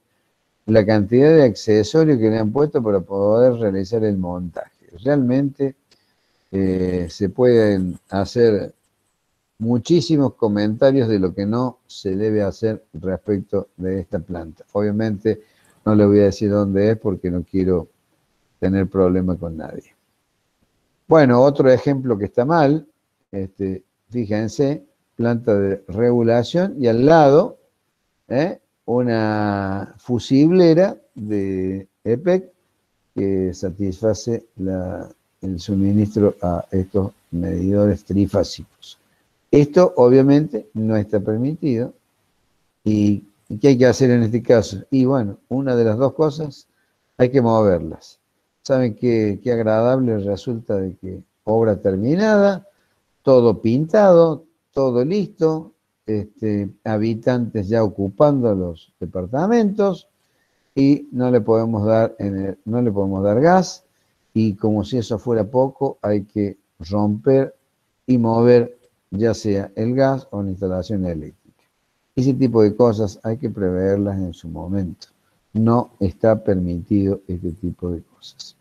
la cantidad de accesorios que le han puesto para poder realizar el montaje. Realmente se pueden hacer muchísimos comentarios de lo que no se debe hacer respecto de esta planta. Obviamente no le voy a decir dónde es porque no quiero tener problema con nadie. Bueno, otro ejemplo que está mal, fíjense, planta de regulación y al lado una fusiblera de EPEC que satisface el suministro a estos medidores trifásicos. Esto obviamente no está permitido. ¿Y qué hay que hacer en este caso? Y bueno, una de las dos cosas hay que moverlas. ¿Saben qué agradable resulta de que obra terminada, todo pintado, todo listo, habitantes ya ocupando los departamentos y no le podemos dar gas, y como si eso fuera poco, hay que romper y mover ya sea el gas o la instalación eléctrica. Ese tipo de cosas hay que preverlas en su momento. No está permitido este tipo de cosas.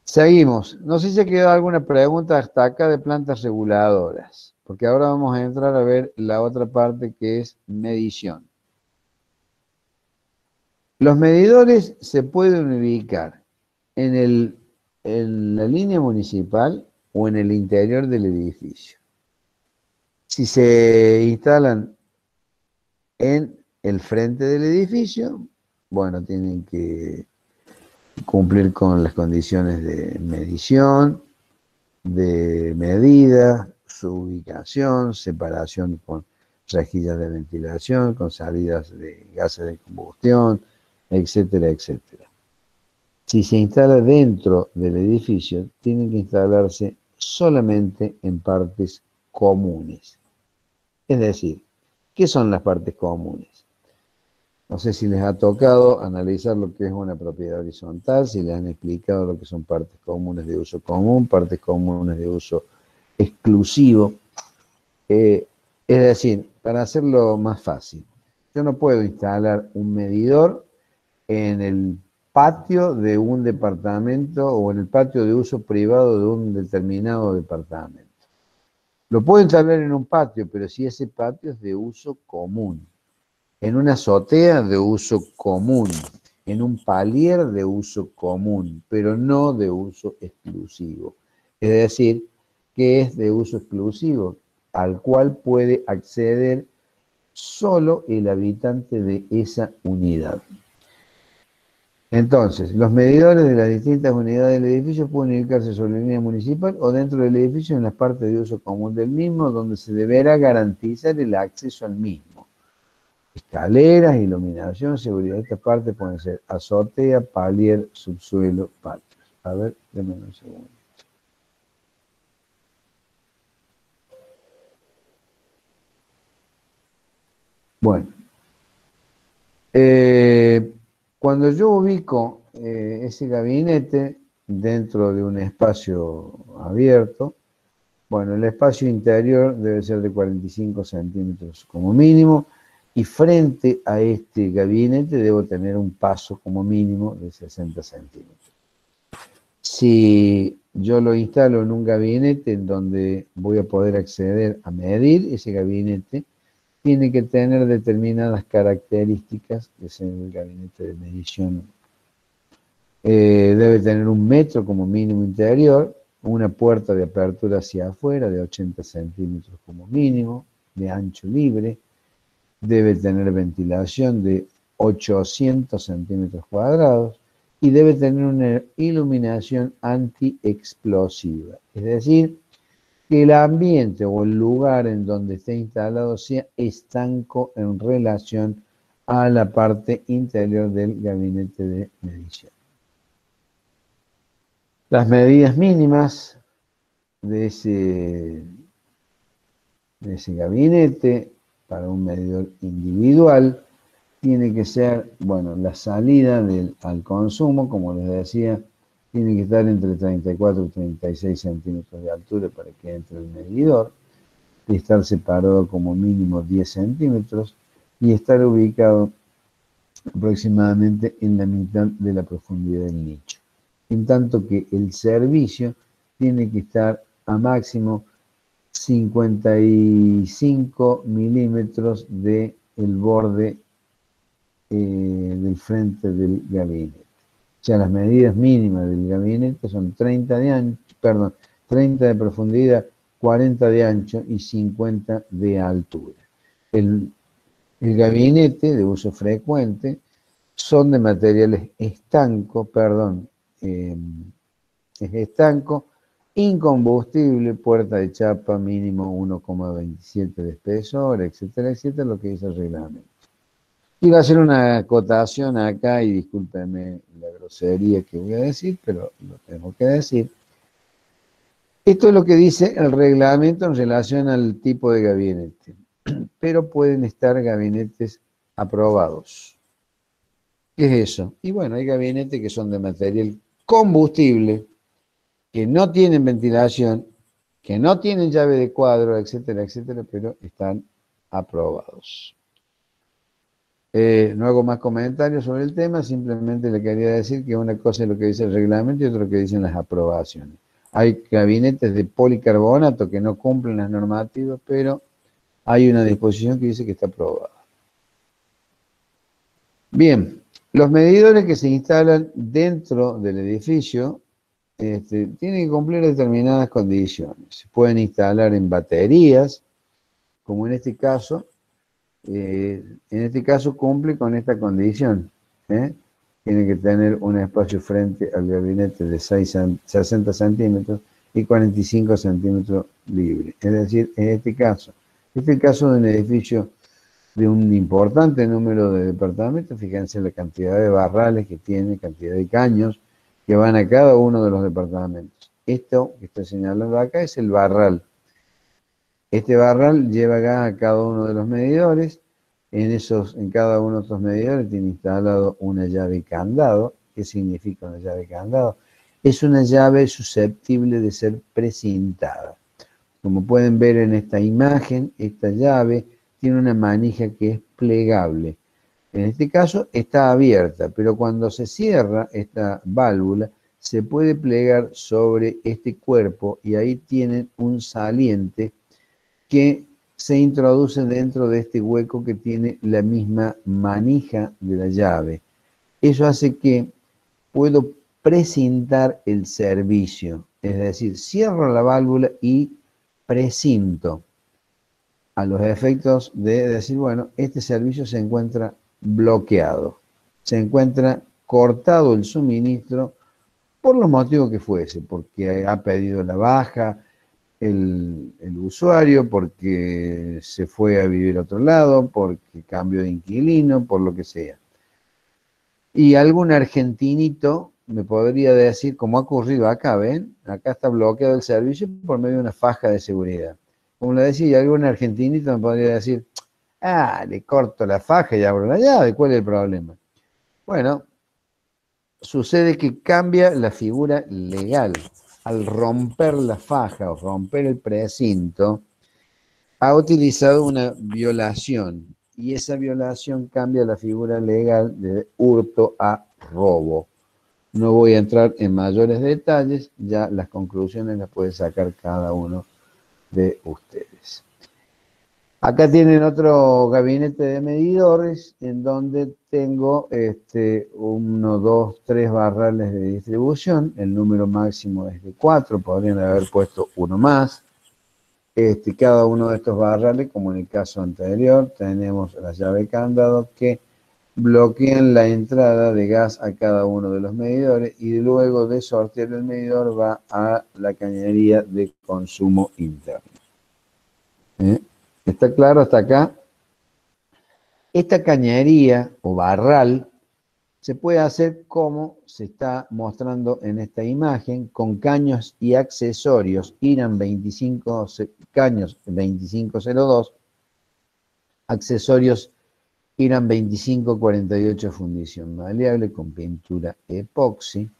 Seguimos. No sé si ha quedado alguna pregunta hasta acá de plantas reguladoras, porque ahora vamos a entrar a ver la otra parte que es medición. Los medidores se pueden ubicar en la línea municipal o en el interior del edificio. Si se instalan en el frente del edificio, bueno, tienen que cumplir con las condiciones de medición, de medida, su ubicación, separación con rejillas de ventilación, con salidas de gases de combustión, etcétera, etcétera. Si se instala dentro del edificio, tienen que instalarse solamente en partes comunes. Es decir, ¿qué son las partes comunes? No sé si les ha tocado analizar lo que es una propiedad horizontal, si les han explicado lo que son partes comunes de uso común, partes comunes de uso exclusivo. Es decir, para hacerlo más fácil, yo no puedo instalar un medidor en el patio de un departamento o en el patio de uso privado de un determinado departamento. Lo puedo instalar en un patio, pero si ese patio es de uso común. En una azotea de uso común, en un palier de uso común, pero no de uso exclusivo. Es decir, que es de uso exclusivo, al cual puede acceder solo el habitante de esa unidad. Entonces, los medidores de las distintas unidades del edificio pueden ubicarse sobre la línea municipal o dentro del edificio en las partes de uso común del mismo, donde se deberá garantizar el acceso al mismo. Escaleras, iluminación, seguridad. Estas partes pueden ser azotea, palier, subsuelo, patios. A ver, denme un segundo. Bueno. Cuando yo ubico ese gabinete dentro de un espacio abierto, bueno, el espacio interior debe ser de 45 centímetros como mínimo, y frente a este gabinete debo tener un paso como mínimo de 60 centímetros. Si yo lo instalo en un gabinete en donde voy a poder acceder a medir, ese gabinete tiene que tener determinadas características, que es el gabinete de medición. Debe tener 1 metro como mínimo interior, una puerta de apertura hacia afuera de 80 centímetros como mínimo, de ancho libre, debe tener ventilación de 800 centímetros cuadrados y debe tener una iluminación antiexplosiva, es decir, que el ambiente o el lugar en donde esté instalado sea estanco en relación a la parte interior del gabinete de medición. Las medidas mínimas de ese gabinete para un medidor individual tiene que ser, bueno, la salida al consumo, como les decía, tiene que estar entre 34 y 36 centímetros de altura para que entre el medidor, y estar separado como mínimo 10 centímetros y estar ubicado aproximadamente en la mitad de la profundidad del nicho. En tanto que el servicio tiene que estar a máximo 55 milímetros del borde del frente del gabinete. O sea, las medidas mínimas del gabinete son 30 de profundidad, 40 de ancho y 50 de altura. El gabinete de uso frecuente son de materiales estanco, es estanco, incombustible, puerta de chapa mínimo 1,27 de espesor, etcétera, etcétera, lo que dice el reglamento. Quiero hacer una acotación acá y discúlpenme la grosería que voy a decir, pero lo tengo que decir. Esto es lo que dice el reglamento en relación al tipo de gabinete, pero pueden estar gabinetes aprobados. ¿Qué es eso? Y bueno, hay gabinetes que son de material combustible, que no tienen ventilación, que no tienen llave de cuadro, etcétera, etcétera, pero están aprobados. No hago más comentarios sobre el tema, simplemente le quería decir que una cosa es lo que dice el reglamento y otra lo que dicen las aprobaciones. Hay gabinetes de policarbonato que no cumplen las normativas, pero hay una disposición que dice que está aprobada. Bien, los medidores que se instalan dentro del edificio tienen que cumplir determinadas condiciones. Se pueden instalar en baterías, como en este caso cumple con esta condición. Tiene que tener un espacio frente al gabinete de 60 centímetros y 45 centímetros libre. Es decir, en este es el caso de un edificio de un importante número de departamentos. Fíjense la cantidad de barrales que tiene, cantidad de caños que van a cada uno de los departamentos. Esto que estoy señalando acá es el barral. Este barral lleva acá a cada uno de los medidores. En cada uno de estos medidores tiene instalado una llave candado. ¿Qué significa una llave candado? Es una llave susceptible de ser precintada. Como pueden ver en esta imagen, esta llave tiene una manija que es plegable. En este caso está abierta, pero cuando se cierra esta válvula, se puede plegar sobre este cuerpo y ahí tienen un saliente que se introduce dentro de este hueco que tiene la misma manija de la llave. Eso hace que puedo precintar el servicio, es decir, cierro la válvula y precinto, a los efectos de decir, bueno, este servicio se encuentra bloqueado, se encuentra cortado el suministro por los motivos que fuese, porque ha pedido la baja el usuario, porque se fue a vivir a otro lado, porque cambió de inquilino, por lo que sea. Y algún argentinito me podría decir, como ha ocurrido acá, ¿ven? Acá está bloqueado el servicio por medio de una faja de seguridad. Como le decía, algún argentinito me podría decir, le corto la faja y abro la llave, ¿cuál es el problema? Bueno, sucede que cambia la figura legal. Al romper la faja o romper el precinto, ha utilizado una violación y esa violación cambia la figura legal de hurto a robo. No voy a entrar en mayores detalles, ya las conclusiones las puede sacar cada uno de ustedes. Acá tienen otro gabinete de medidores en donde tengo 1, 2, 3 barrales de distribución. El número máximo es de 4, podrían haber puesto uno más. Cada uno de estos barrales, como en el caso anterior, tenemos la llave candado que bloquean la entrada de gas a cada uno de los medidores y luego de sortear el medidor va a la cañería de consumo interno. ¿Está claro hasta acá? Esta cañería o barral se puede hacer como se está mostrando en esta imagen, con caños y accesorios, IRAN 25, caños 2502, accesorios IRAN 2548 fundición maleable con pintura epoxi,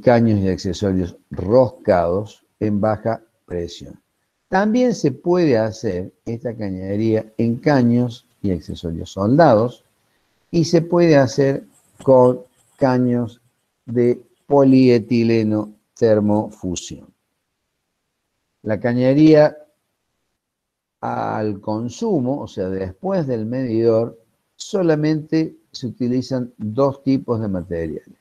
caños y accesorios roscados en baja presión. También se puede hacer esta cañería en caños y accesorios soldados y se puede hacer con caños de polietileno termofusión. La cañería al consumo, o sea, después del medidor, solamente se utilizan 2 tipos de materiales.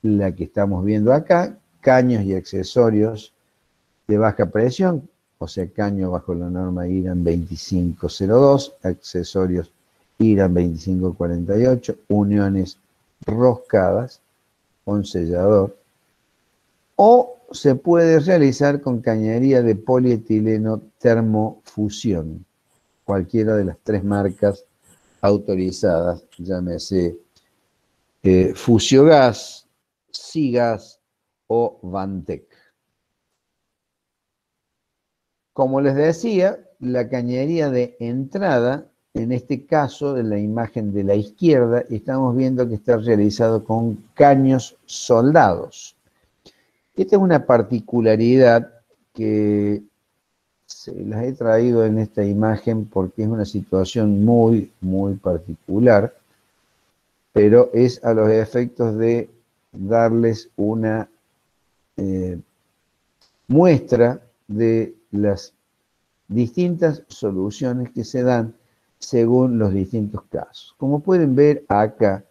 La que estamos viendo acá, caños y accesorios de baja presión, o sea, caño bajo la norma IRAN 2502, accesorios IRAN 2548, uniones roscadas con sellador, o se puede realizar con cañería de polietileno termofusión, cualquiera de las 3 marcas autorizadas, llámese Fusiogas, Sigas o Vantec. Como les decía, la cañería de entrada, en este caso, en la imagen de la izquierda, estamos viendo que está realizado con caños soldados. Esta es una particularidad que se las he traído en esta imagen porque es una situación muy, muy particular, pero es a los efectos de darles una muestra de las distintas soluciones que se dan según los distintos casos. Como pueden ver acá,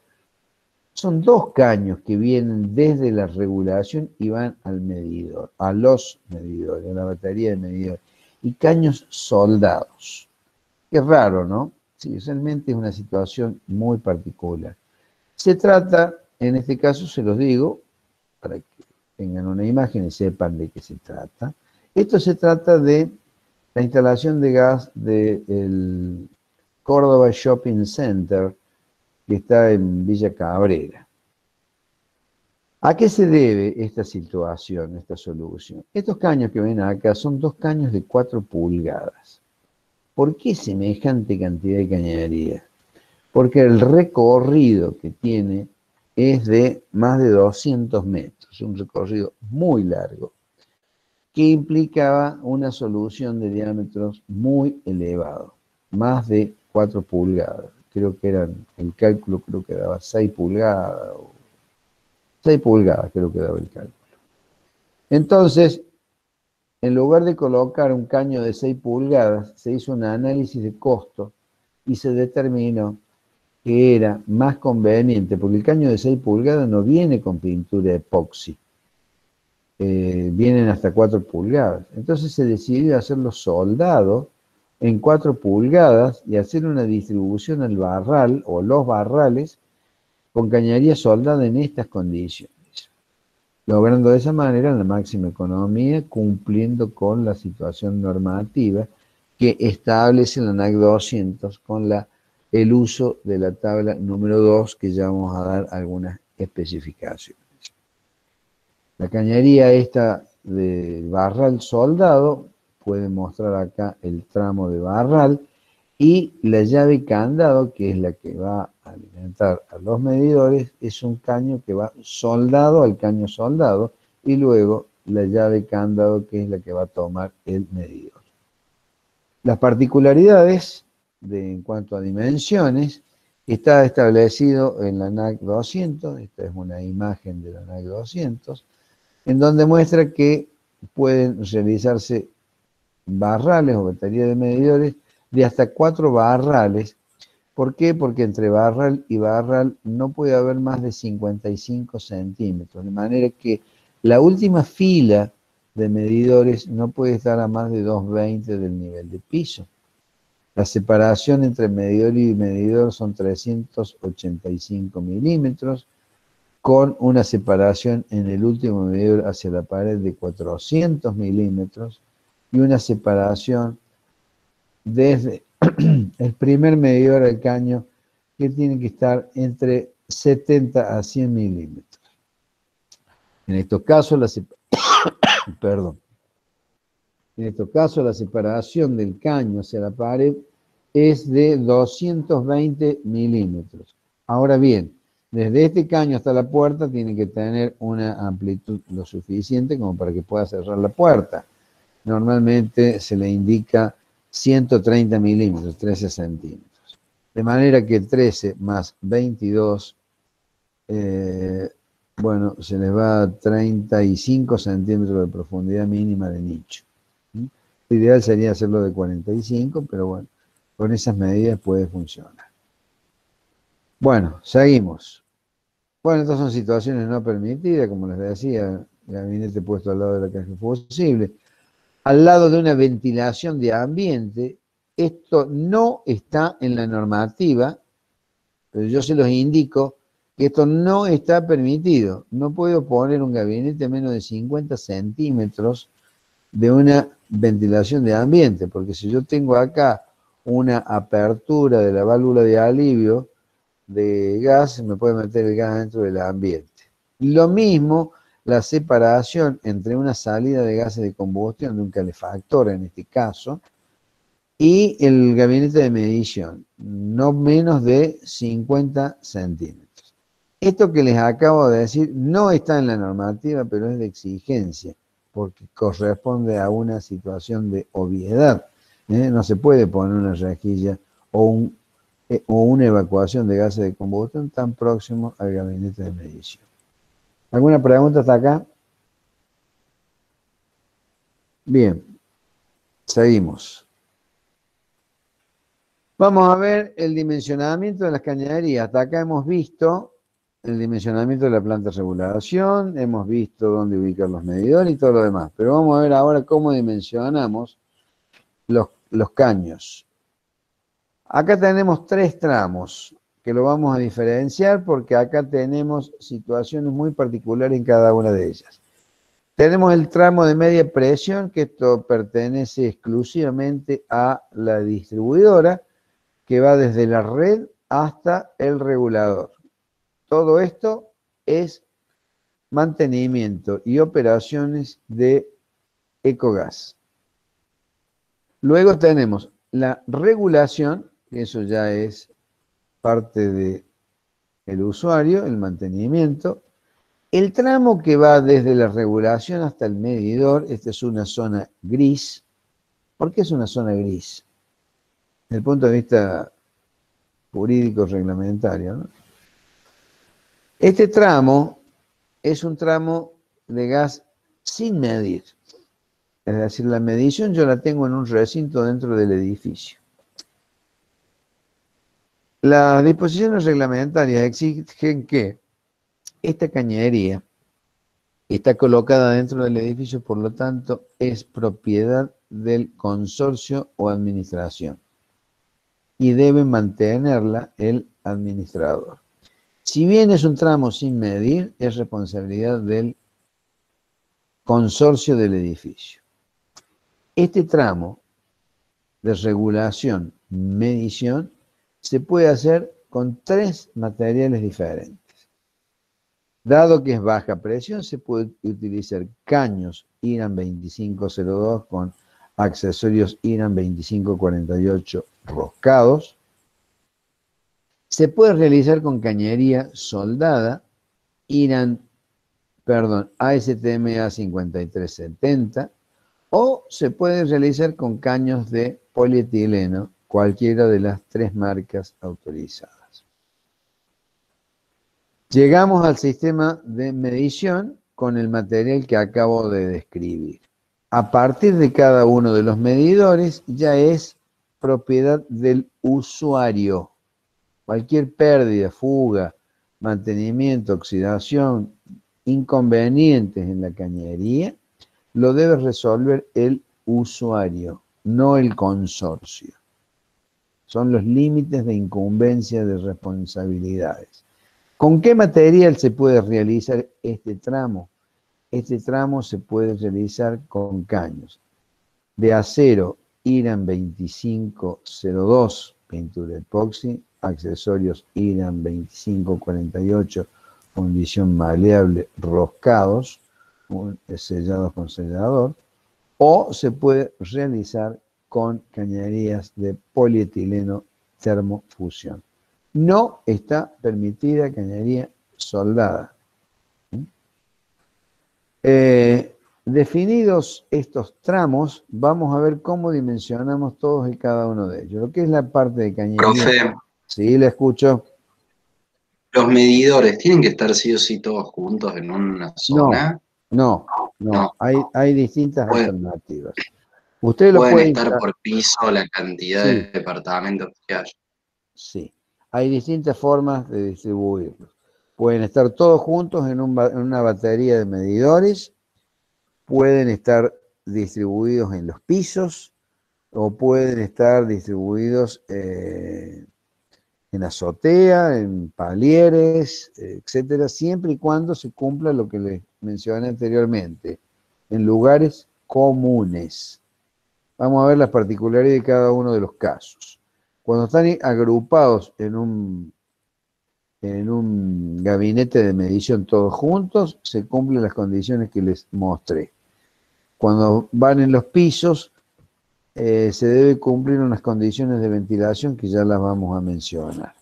son 2 caños que vienen desde la regulación y van al medidor, a los medidores, a la batería de medidores, y caños soldados. Qué raro, ¿no? Sí, realmente es una situación muy particular. Se trata, en este caso se los digo, para que tengan una imagen y sepan de qué se trata. Esto se trata de la instalación de gas del Córdoba Shopping Center, que está en Villa Cabrera. ¿A qué se debe esta situación, esta solución? Estos caños que ven acá son 2 caños de 4 pulgadas. ¿Por qué semejante cantidad de cañería? Porque el recorrido que tiene es de más de 200 metros, un recorrido muy largo, que implicaba una solución de diámetros muy elevado, más de 4 pulgadas. Creo que eran, el cálculo creo que daba 6 pulgadas, 6 pulgadas creo que daba el cálculo. Entonces, en lugar de colocar un caño de 6 pulgadas, se hizo un análisis de costo y se determinó que era más conveniente, porque el caño de 6 pulgadas no viene con pintura epoxi, vienen hasta 4 pulgadas. Entonces se decidió hacerlo soldado en 4 pulgadas y hacer una distribución al barral o los barrales con cañería soldada en estas condiciones, logrando de esa manera la máxima economía, cumpliendo con la situación normativa que establece la ANAC 200 con el uso de la tabla número 2, que ya vamos a dar algunas especificaciones. La cañería esta de barral soldado, puede mostrar acá el tramo de barral, y la llave candado, que es la que va a alimentar a los medidores, es un caño que va soldado al caño soldado, y luego la llave candado, que es la que va a tomar el medidor. Las particularidades en cuanto a dimensiones, está establecido en la ANAC 200, esta es una imagen de la ANAC 200, en donde muestra que pueden realizarse barrales o baterías de medidores de hasta 4 barrales. ¿Por qué? Porque entre barral y barral no puede haber más de 55 centímetros, de manera que la última fila de medidores no puede estar a más de 2,20 del nivel de piso. La separación entre medidor y medidor son 385 milímetros, con una separación en el último medidor hacia la pared de 400 milímetros y una separación desde el primer medidor al caño que tiene que estar entre 70 a 100 milímetros. En estos casos, la separación del caño hacia la pared es de 220 milímetros. Ahora bien, desde este caño hasta la puerta tiene que tener una amplitud lo suficiente como para que pueda cerrar la puerta. Normalmente se le indica 130 milímetros, 13 centímetros. De manera que 13 más 22, bueno, se les va a 35 centímetros de profundidad mínima de nicho. Lo ideal sería hacerlo de 45, pero bueno, con esas medidas puede funcionar. Bueno, seguimos. Bueno, estas son situaciones no permitidas, como les decía, el gabinete puesto al lado de la caja de fusible. Al lado de una ventilación de ambiente, esto no está en la normativa, pero yo se los indico que esto no está permitido. No puedo poner un gabinete a menos de 50 centímetros de una ventilación de ambiente, porque si yo tengo acá una apertura de la válvula de alivio de gas, me puede meter el gas dentro del ambiente. Lo mismo la separación entre una salida de gases de combustión, de un calefactor en este caso, y el gabinete de medición, no menos de 50 centímetros. Esto que les acabo de decir no está en la normativa, pero es de exigencia, porque corresponde a una situación de obviedad. No se puede poner una rejilla o una evacuación de gases de combustión tan próximo al gabinete de medición. ¿Alguna pregunta hasta acá? Bien, seguimos. Vamos a ver el dimensionamiento de las cañaderías. Hasta acá hemos visto el dimensionamiento de la planta de regulación, hemos visto dónde ubicar los medidores y todo lo demás. Pero vamos a ver ahora cómo dimensionamos los caños. Acá tenemos 3 tramos que lo vamos a diferenciar porque acá tenemos situaciones muy particulares en cada una de ellas. Tenemos el tramo de media presión, que esto pertenece exclusivamente a la distribuidora, que va desde la red hasta el regulador. Todo esto es mantenimiento y operaciones de Ecogas. Luego tenemos la regulación, que eso ya es parte del usuario, el mantenimiento. El tramo que va desde la regulación hasta el medidor, esta es una zona gris. ¿Por qué es una zona gris? Desde el punto de vista jurídico reglamentario, ¿no? Este tramo es un tramo de gas sin medir. Es decir, la medición yo la tengo en un recinto dentro del edificio. Las disposiciones reglamentarias exigen que esta cañería está colocada dentro del edificio, por lo tanto, es propiedad del consorcio o administración y debe mantenerla el administrador. Si bien es un tramo sin medir, es responsabilidad del consorcio del edificio. Este tramo de regulación, medición, se puede hacer con 3 materiales diferentes. Dado que es baja presión, se puede utilizar caños IRAN 2502 con accesorios IRAN 2548 roscados. Se puede realizar con cañería soldada ASTM A5370, o se puede realizar con caños de polietileno, cualquiera de las 3 marcas autorizadas. Llegamos al sistema de medición con el material que acabo de describir. A partir de cada uno de los medidores ya es propiedad del usuario. Cualquier pérdida, fuga, mantenimiento, oxidación, inconvenientes en la cañería, lo debe resolver el usuario, no el consorcio. Son los límites de incumbencia de responsabilidades. ¿Con qué material se puede realizar este tramo? Este tramo se puede realizar con caños de acero IRAN 2502, pintura epoxi, accesorios IRAN 2548, fundición maleable, roscados, sellados con sellador, o se puede realizar con cañerías de polietileno termofusión. No está permitida cañería soldada. Definidos estos tramos, vamos a ver cómo dimensionamos todos y cada uno de ellos. Lo que es la parte de cañería. Profe, Sí, le escucho. ¿los medidores tienen que estar sí o sí todos juntos en una zona? No. Hay distintas alternativas. Usted lo Pueden puede estar por piso la cantidad de departamentos que haya. Sí, hay distintas formas de distribuirlos. Pueden estar todos juntos en una batería de medidores, pueden estar distribuidos en los pisos, o pueden estar distribuidos en azotea, en palieres, etcétera, siempre y cuando se cumpla lo que les mencioné anteriormente, en lugares comunes. Vamos a ver las particularidades de cada uno de los casos. Cuando están agrupados en un gabinete de medición todos juntos, se cumplen las condiciones que les mostré. Cuando van en los pisos, se debe cumplir unas condiciones de ventilación que ya las vamos a mencionar.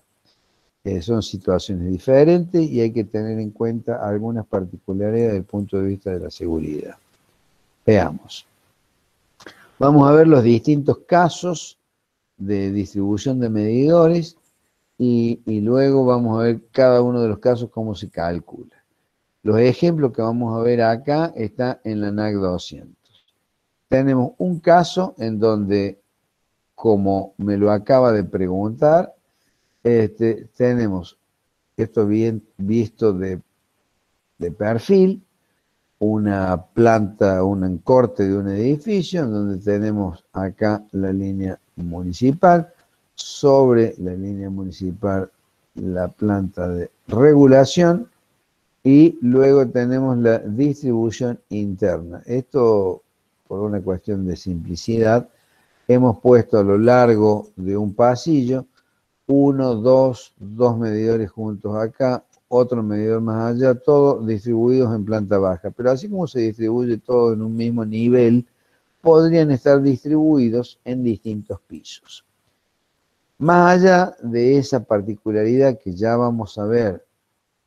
Son situaciones diferentes y hay que tener en cuenta algunas particularidades desde el punto de vista de la seguridad. Veamos. Vamos a ver los distintos casos de distribución de medidores y luego vamos a ver cada uno de los casos cómo se calcula. Los ejemplos que vamos a ver acá están en la NAC 200. Tenemos un caso en donde, como me lo acaba de preguntar, tenemos esto bien visto de perfil, una planta, un corte de un edificio, en donde tenemos acá la línea municipal, sobre la línea municipal la planta de regulación y luego tenemos la distribución interna. Esto, por una cuestión de simplicidad, hemos puesto a lo largo de un pasillo dos medidores juntos acá, otro medidor más allá, todos distribuidos en planta baja. Pero así como se distribuye todo en un mismo nivel, podrían estar distribuidos en distintos pisos. Más allá de esa particularidad que ya vamos a ver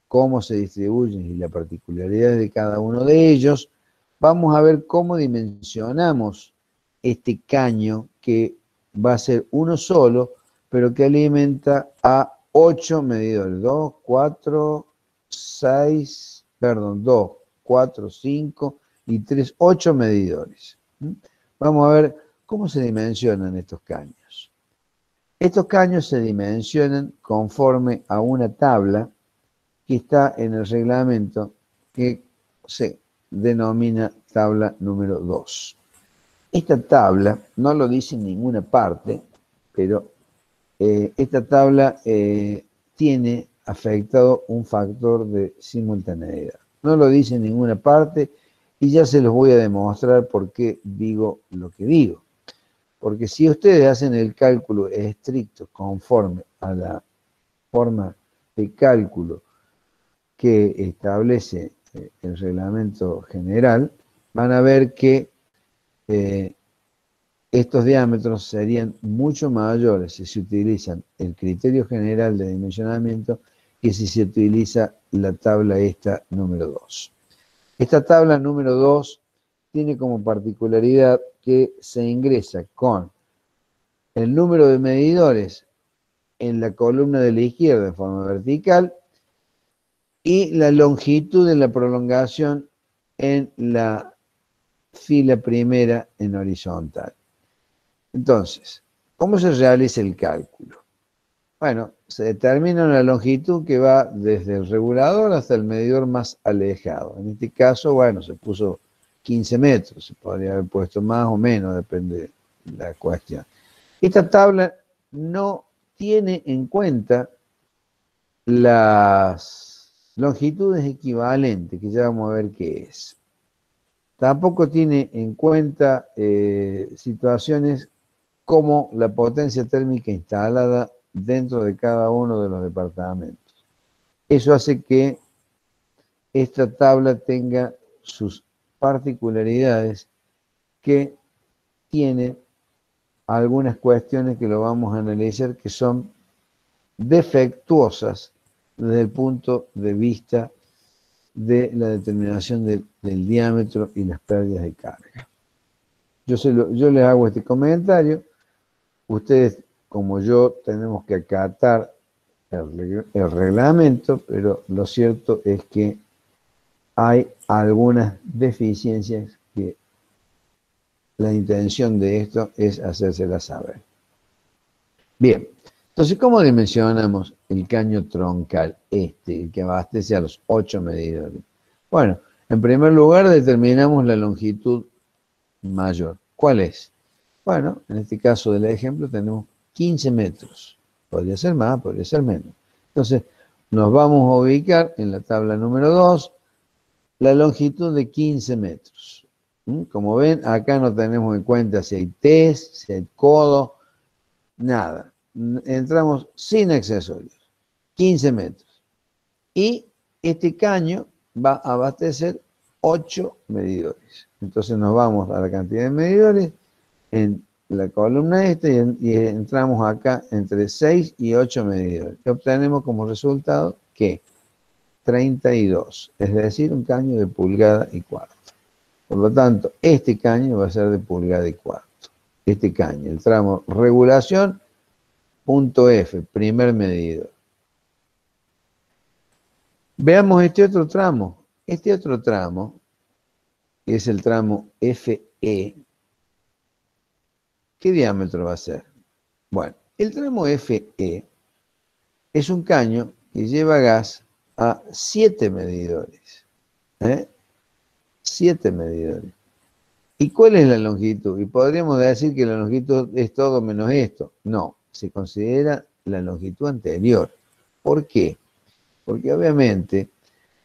cómo se distribuyen y la particularidad de cada uno de ellos, vamos a ver cómo dimensionamos este caño que va a ser uno solo, pero que alimenta a 8 medidores, 2, 4, 5 y 3, 8 medidores. Vamos a ver cómo se dimensionan estos caños. Estos caños se dimensionan conforme a una tabla que está en el reglamento que se denomina tabla número 2. Esta tabla no lo dice en ninguna parte, pero esta tabla tiene afectado un factor de simultaneidad. No lo dice en ninguna parte y ya se los voy a demostrar por qué digo lo que digo. Porque si ustedes hacen el cálculo estricto conforme a la forma de cálculo que establece el reglamento general, van a ver que estos diámetros serían mucho mayores si se utilizan el criterio general de dimensionamiento que si se utiliza la tabla esta número 2. Esta tabla número 2 tiene como particularidad que se ingresa con el número de medidores en la columna de la izquierda en forma vertical y la longitud de la prolongación en la fila primera en horizontal. Entonces, ¿cómo se realiza el cálculo? Bueno, se determina una longitud que va desde el regulador hasta el medidor más alejado. En este caso, bueno, se puso 15 metros, se podría haber puesto más o menos, depende de la cuestión. Esta tabla no tiene en cuenta las longitudes equivalentes, que ya vamos a ver qué es. Tampoco tiene en cuenta situaciones como la potencia térmica instalada dentro de cada uno de los departamentos. Eso hace que esta tabla tenga sus particularidades que tiene algunas cuestiones que lo vamos a analizar que son defectuosas desde el punto de vista de la determinación del diámetro y las pérdidas de carga. Yo les hago este comentario. Ustedes, como yo, tenemos que acatar el reglamento, pero lo cierto es que hay algunas deficiencias que la intención de esto es hacérselas saber. Bien, entonces, ¿cómo dimensionamos el caño troncal, el que abastece a los 8 medidores? Bueno, en primer lugar determinamos la longitud mayor. ¿Cuál es? Bueno, en este caso del ejemplo tenemos 15 metros. Podría ser más, podría ser menos. Entonces, nos vamos a ubicar en la tabla número 2, la longitud de 15 metros. Como ven, acá no tenemos en cuenta si hay test, si hay codo, nada. Entramos sin accesorios. 15 metros. Y este caño va a abastecer 8 medidores. Entonces nos vamos a la cantidad de medidores en la columna esta y entramos acá entre 6 y 8 medidores. Y obtenemos como resultado que 32, es decir, un caño de pulgada y cuarto. Por lo tanto, este caño va a ser de pulgada y cuarto. Este caño, el tramo regulación, punto F, primer medidor. Veamos este otro tramo. Este otro tramo, que es el tramo FE, ¿qué diámetro va a ser? Bueno, el tramo FE es un caño que lleva gas a 7 medidores. 7 medidores. ¿Y cuál es la longitud? Y podríamos decir que la longitud es todo menos esto. No, se considera la longitud anterior. ¿Por qué? Porque obviamente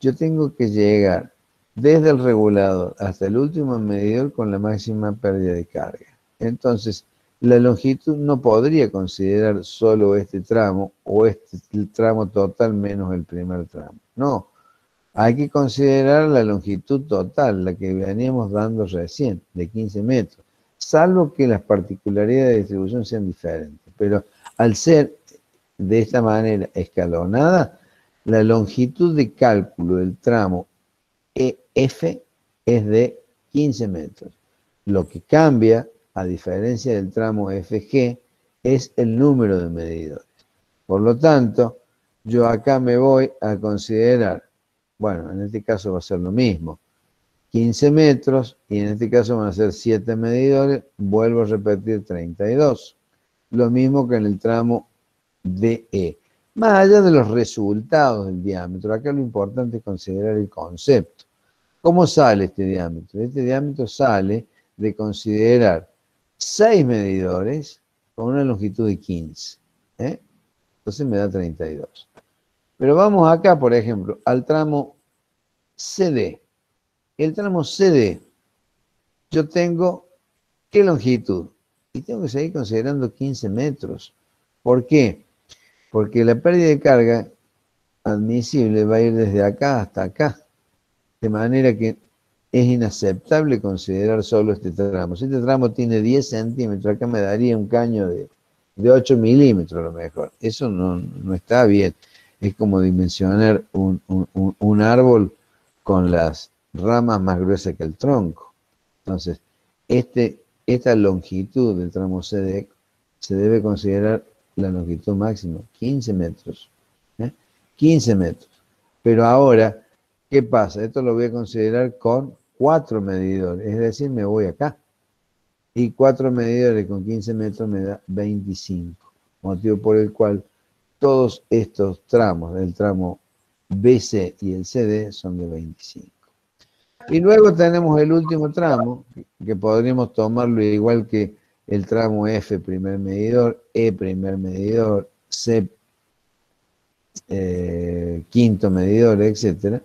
yo tengo que llegar desde el regulador hasta el último medidor con la máxima pérdida de carga. Entonces, la longitud no podría considerar solo este tramo o este tramo total menos el primer tramo. No, hay que considerar la longitud total, la que veníamos dando recién, de 15 metros, salvo que las particularidades de distribución sean diferentes. Pero al ser de esta manera escalonada, la longitud de cálculo del tramo EF es de 15 metros. Lo que cambia, a diferencia del tramo FG, es el número de medidores. Por lo tanto, yo acá me voy a considerar, bueno, en este caso va a ser lo mismo, 15 metros, y en este caso van a ser 7 medidores, vuelvo a repetir 32. Lo mismo que en el tramo DE. Más allá de los resultados del diámetro, acá lo importante es considerar el concepto. ¿Cómo sale este diámetro? Este diámetro sale de considerar 6 medidores con una longitud de 15. Entonces me da 32. Pero vamos acá, por ejemplo, al tramo CD. El tramo CD, yo tengo, ¿qué longitud? Y tengo que seguir considerando 15 metros. ¿Por qué? Porque la pérdida de carga admisible va a ir desde acá hasta acá. De manera que es inaceptable considerar solo este tramo. Si este tramo tiene 10 centímetros, acá me daría un caño de 8 milímetros a lo mejor. Eso no está bien. Es como dimensionar un árbol con las ramas más gruesas que el tronco. Entonces, esta longitud del tramo CD se debe considerar la longitud máxima, 15 metros. 15 metros. Pero ahora, ¿qué pasa? Esto lo voy a considerar con 4 medidores, es decir, me voy acá. Y 4 medidores con 15 metros me da 25. Motivo por el cual todos estos tramos, el tramo BC y el CD, son de 25. Y luego tenemos el último tramo, que podríamos tomarlo igual que el tramo F, primer medidor, E, primer medidor, C, quinto medidor, etc.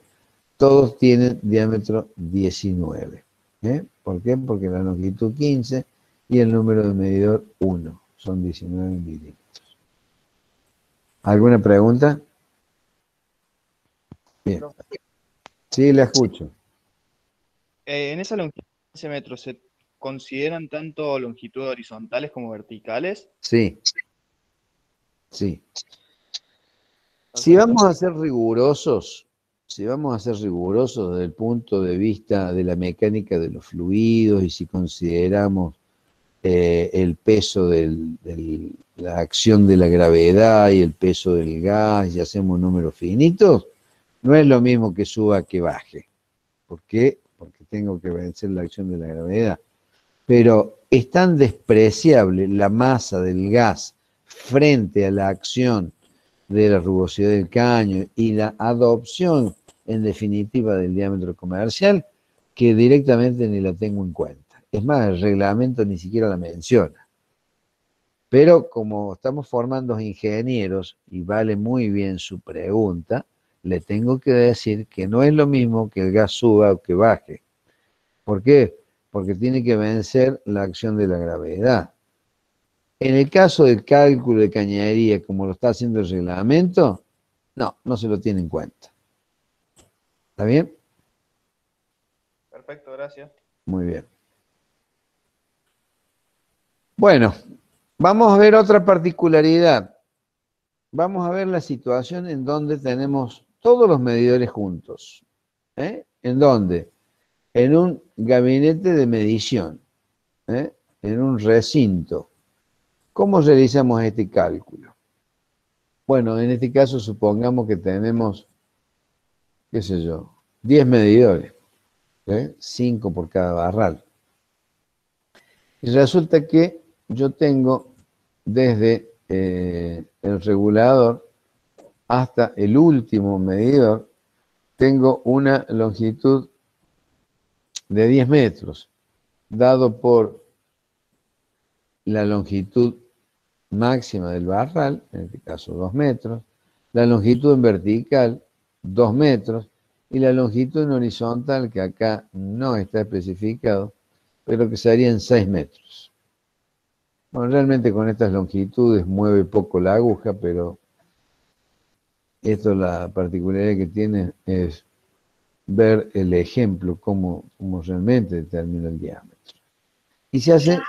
Todos tienen diámetro 19. ¿Por qué? Porque la longitud 15 y el número de medidor 1. Son 19 milímetros. ¿Alguna pregunta? Bien. Sí, la escucho. En esa longitud de 15 metros, ¿se consideran tanto longitudes horizontales como verticales? Sí. Sí. Si vamos a ser rigurosos, desde el punto de vista de la mecánica de los fluidos y si consideramos el peso de la acción de la gravedad y el peso del gas y hacemos números finitos, no es lo mismo que suba que baje. ¿Por qué? Porque tengo que vencer la acción de la gravedad. Pero es tan despreciable la masa del gas frente a la acción de la rugosidad del caño y la adopción, en definitiva, del diámetro comercial, que directamente ni la tengo en cuenta. Es más, el reglamento ni siquiera la menciona. Pero como estamos formando ingenieros y vale muy bien su pregunta, le tengo que decir que no es lo mismo que el gas suba o que baje. ¿Por qué? Porque tiene que vencer la acción de la gravedad. En el caso del cálculo de cañería, como lo está haciendo el reglamento, no se lo tiene en cuenta. ¿Está bien? Perfecto, gracias. Muy bien. Bueno, vamos a ver otra particularidad. Vamos a ver la situación en donde tenemos todos los medidores juntos. ¿En dónde? En un gabinete de medición, en un recinto. ¿Cómo realizamos este cálculo? Bueno, en este caso supongamos que tenemos, qué sé yo, 10 medidores, 5 por cada barral. Y resulta que yo tengo desde el regulador hasta el último medidor, tengo una longitud de 10 metros, dado por la longitud máxima del barral, en este caso 2 metros, la longitud en vertical, 2 metros, y la longitud en horizontal, que acá no está especificado, pero que serían 6 metros. Bueno, realmente con estas longitudes mueve poco la aguja, pero esto la particularidad que tiene es ver el ejemplo, cómo realmente determina el diámetro. Y se hace...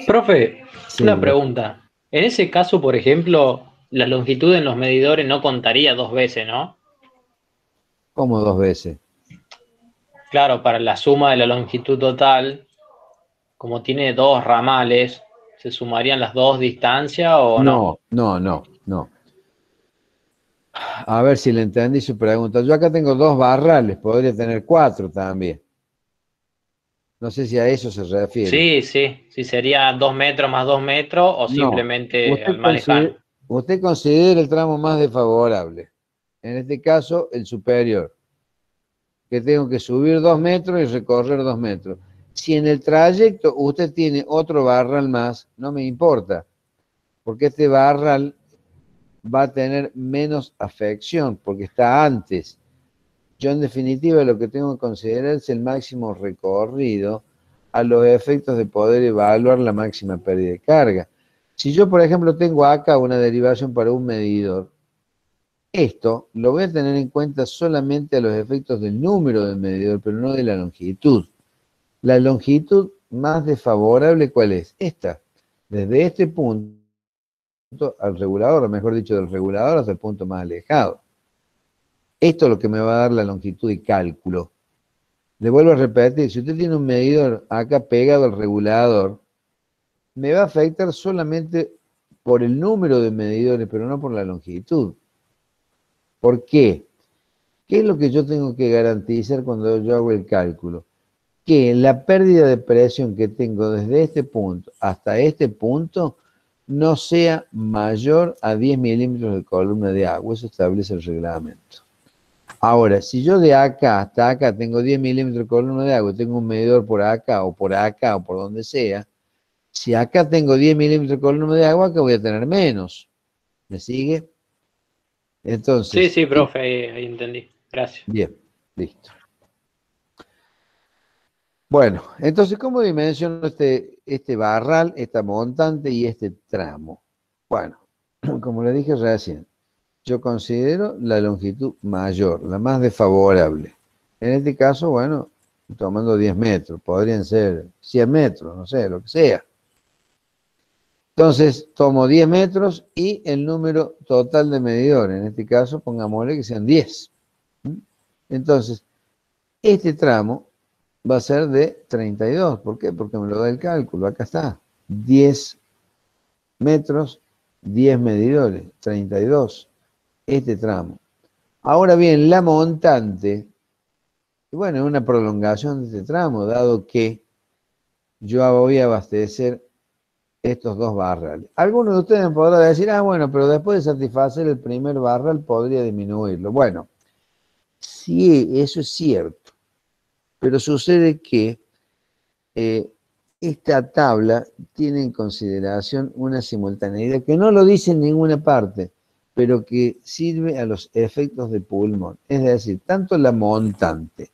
Profe, Sí, una pregunta. En ese caso, por ejemplo, la longitud en los medidores no contaría 2 veces, ¿no? ¿Cómo 2 veces? Claro, para la suma de la longitud total, como tiene 2 ramales, ¿se sumarían las 2 distancias o no? No. A ver si le entendí su pregunta. Yo acá tengo 2 barrales, podría tener 4 también. No sé si a eso se refiere. Sí, sería 2 metros más 2 metros o No, simplemente al manejar. usted considera el tramo más desfavorable. En este caso, el superior. Que tengo que subir 2 metros y recorrer 2 metros. Si en el trayecto usted tiene otro barral más, no me importa. Porque este barral va a tener menos afección, porque está antes. Yo en definitiva lo que tengo que considerar es el máximo recorrido a los efectos de poder evaluar la máxima pérdida de carga. Si yo, por ejemplo, tengo acá una derivación para un medidor, esto lo voy a tener en cuenta solamente a los efectos del número del medidor, pero no de la longitud. La longitud más desfavorable, ¿cuál es? Esta. Desde este punto al regulador, o mejor dicho, del regulador hasta el punto más alejado. Esto es lo que me va a dar la longitud de cálculo. Le vuelvo a repetir, si usted tiene un medidor acá pegado al regulador, me va a afectar solamente por el número de medidores, pero no por la longitud. ¿Por qué? ¿Qué es lo que yo tengo que garantizar cuando yo hago el cálculo? Que la pérdida de presión que tengo desde este punto hasta este punto no sea mayor a 10 milímetros de columna de agua. Eso establece el reglamento. Ahora, si yo de acá hasta acá tengo 10 milímetros de columna de agua, tengo un medidor por acá o por donde sea, si acá tengo 10 milímetros de columna de agua, acá voy a tener menos. ¿Me sigue? Entonces... Sí, profe, ahí entendí. Gracias. Bien, listo. Bueno, entonces, ¿cómo dimensiono este barral, esta montante y este tramo? Bueno, como le dije recién, yo considero la longitud mayor, la más desfavorable. En este caso, bueno, tomando 10 metros, podrían ser 100 metros, no sé, lo que sea. Entonces, tomo 10 metros y el número total de medidores, en este caso, pongámosle que sean 10. Entonces, este tramo va a ser de 32. ¿Por qué? Porque me lo da el cálculo. Acá está. 10 metros, 10 medidores, 32. Este tramo. Ahora bien, la montante, y bueno, es una prolongación de este tramo, dado que yo voy a abastecer estos 2 barrales. Algunos de ustedes podrán decir, bueno, pero después de satisfacer el primer barral podría disminuirlo. Bueno, sí, eso es cierto. Pero sucede que esta tabla tiene en consideración una simultaneidad que no lo dice en ninguna parte, pero que sirve a los efectos de pulmón. Es decir, tanto la montante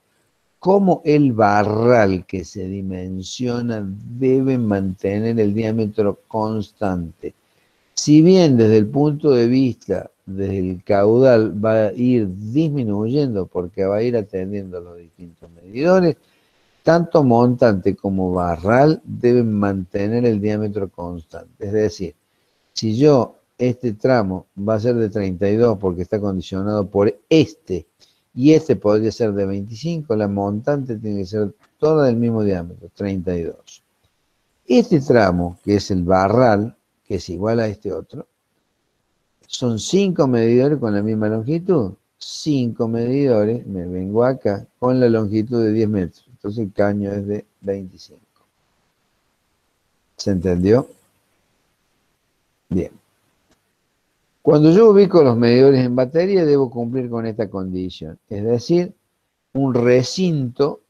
como el barral que se dimensiona deben mantener el diámetro constante. Si bien desde el punto de vista del caudal va a ir disminuyendo porque va a ir atendiendo a los distintos medidores, tanto montante como barral deben mantener el diámetro constante. Es decir, si yo este tramo va a ser de 32 porque está condicionado por este, y este podría ser de 25, la montante tiene que ser toda del mismo diámetro, 32. Este tramo, que es el barral, que es igual a este otro, son 5 medidores con la misma longitud. 5 medidores, me vengo acá, con la longitud de 10 metros. Entonces el caño es de 25. ¿Se entendió? Bien. Cuando yo ubico los medidores en batería, debo cumplir con esta condición. Es decir, un recinto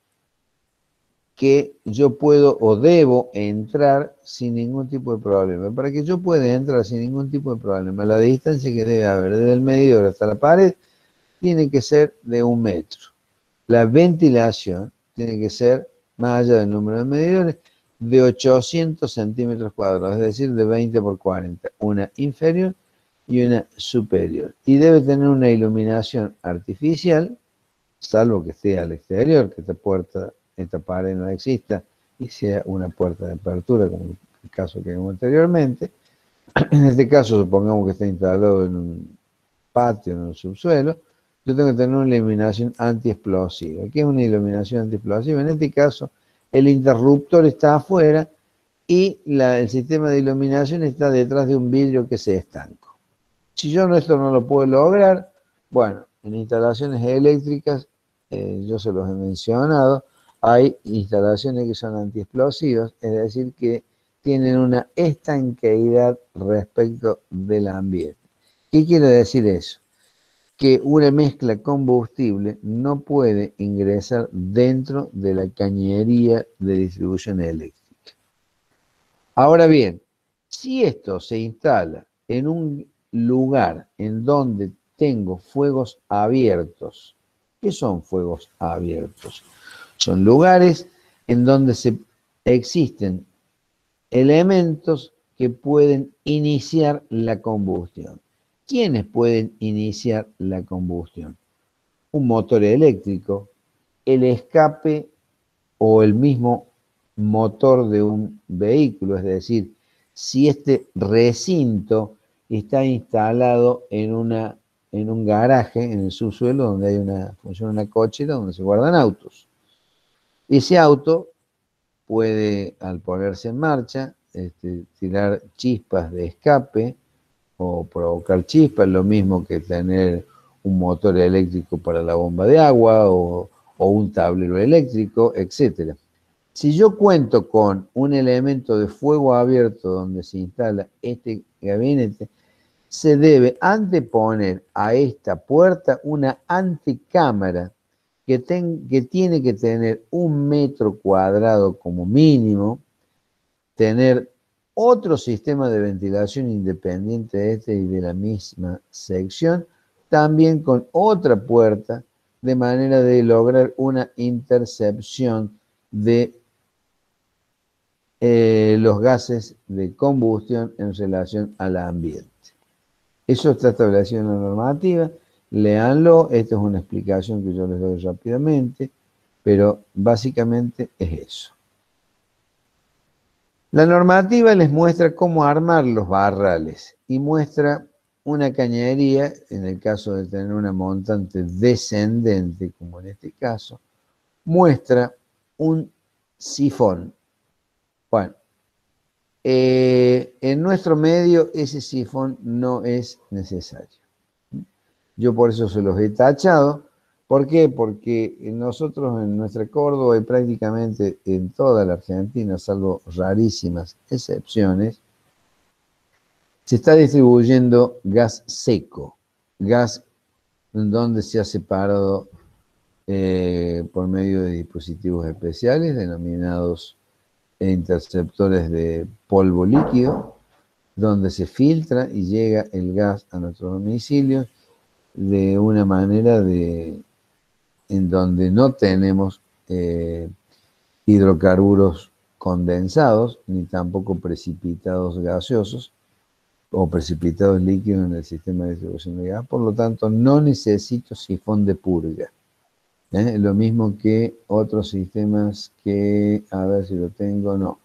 que yo puedo o debo entrar sin ningún tipo de problema. Para que yo pueda entrar sin ningún tipo de problema, la distancia que debe haber desde el medidor hasta la pared tiene que ser de 1 metro. La ventilación tiene que ser, más allá del número de medidores, de 800 centímetros cuadrados, es decir, de 20 por 40. Una inferior y una superior. Y debe tener una iluminación artificial, salvo que esté al exterior, que esta pared no exista y sea una puerta de apertura, como el caso que vimos anteriormente. En este caso, supongamos que está instalado en un patio, en un subsuelo, yo tengo que tener una iluminación antiexplosiva. ¿Qué es una iluminación antiexplosiva? En este caso, el interruptor está afuera y el sistema de iluminación está detrás de un vidrio que se estanca. Si yo esto no lo puedo lograr, bueno, en instalaciones eléctricas, yo se los he mencionado, hay instalaciones que son antiexplosivas, es decir, que tienen una estanqueidad respecto del ambiente. ¿Qué quiere decir eso? Que una mezcla combustible no puede ingresar dentro de la cañería de distribución eléctrica. Ahora bien, si esto se instala en un lugar en donde tengo fuegos abiertos, ¿qué son fuegos abiertos? Son lugares en donde existen elementos que pueden iniciar la combustión. ¿Quiénes pueden iniciar la combustión? Un motor eléctrico, el escape o el mismo motor de un vehículo, es decir, si este recinto está instalado en un garaje, en el subsuelo, donde funciona una cochera donde se guardan autos. Ese auto puede, al ponerse en marcha, tirar chispas de escape o provocar chispas, lo mismo que tener un motor eléctrico para la bomba de agua o un tablero eléctrico, etc. Si yo cuento con un elemento de fuego abierto donde se instala este gabinete, se debe anteponer a esta puerta una antecámara que tiene que tener 1 metro cuadrado como mínimo, tener otro sistema de ventilación independiente de este y de la misma sección, también con otra puerta, de manera de lograr una intercepción de los gases de combustión en relación al ambiente. Eso está establecido en la normativa, léanlo, esta es una explicación que yo les doy rápidamente, pero básicamente es eso. La normativa les muestra cómo armar los barrales y muestra una cañería, en el caso de tener una montante descendente, como en este caso, muestra un sifón. Bueno, en nuestro medio ese sifón no es necesario. Yo por eso se los he tachado. ¿Por qué? Porque nosotros en nuestra Córdoba y prácticamente en toda la Argentina, salvo rarísimas excepciones, se está distribuyendo gas seco, gas donde se ha separado por medio de dispositivos especiales denominados interceptores de polvo líquido, donde se filtra y llega el gas a nuestros domicilios de una manera en donde no tenemos hidrocarburos condensados, ni tampoco precipitados gaseosos o precipitados líquidos en el sistema de distribución de gas. Por lo tanto, no necesito sifón de purga. Lo mismo que otros sistemas que, a ver si lo tengo, no.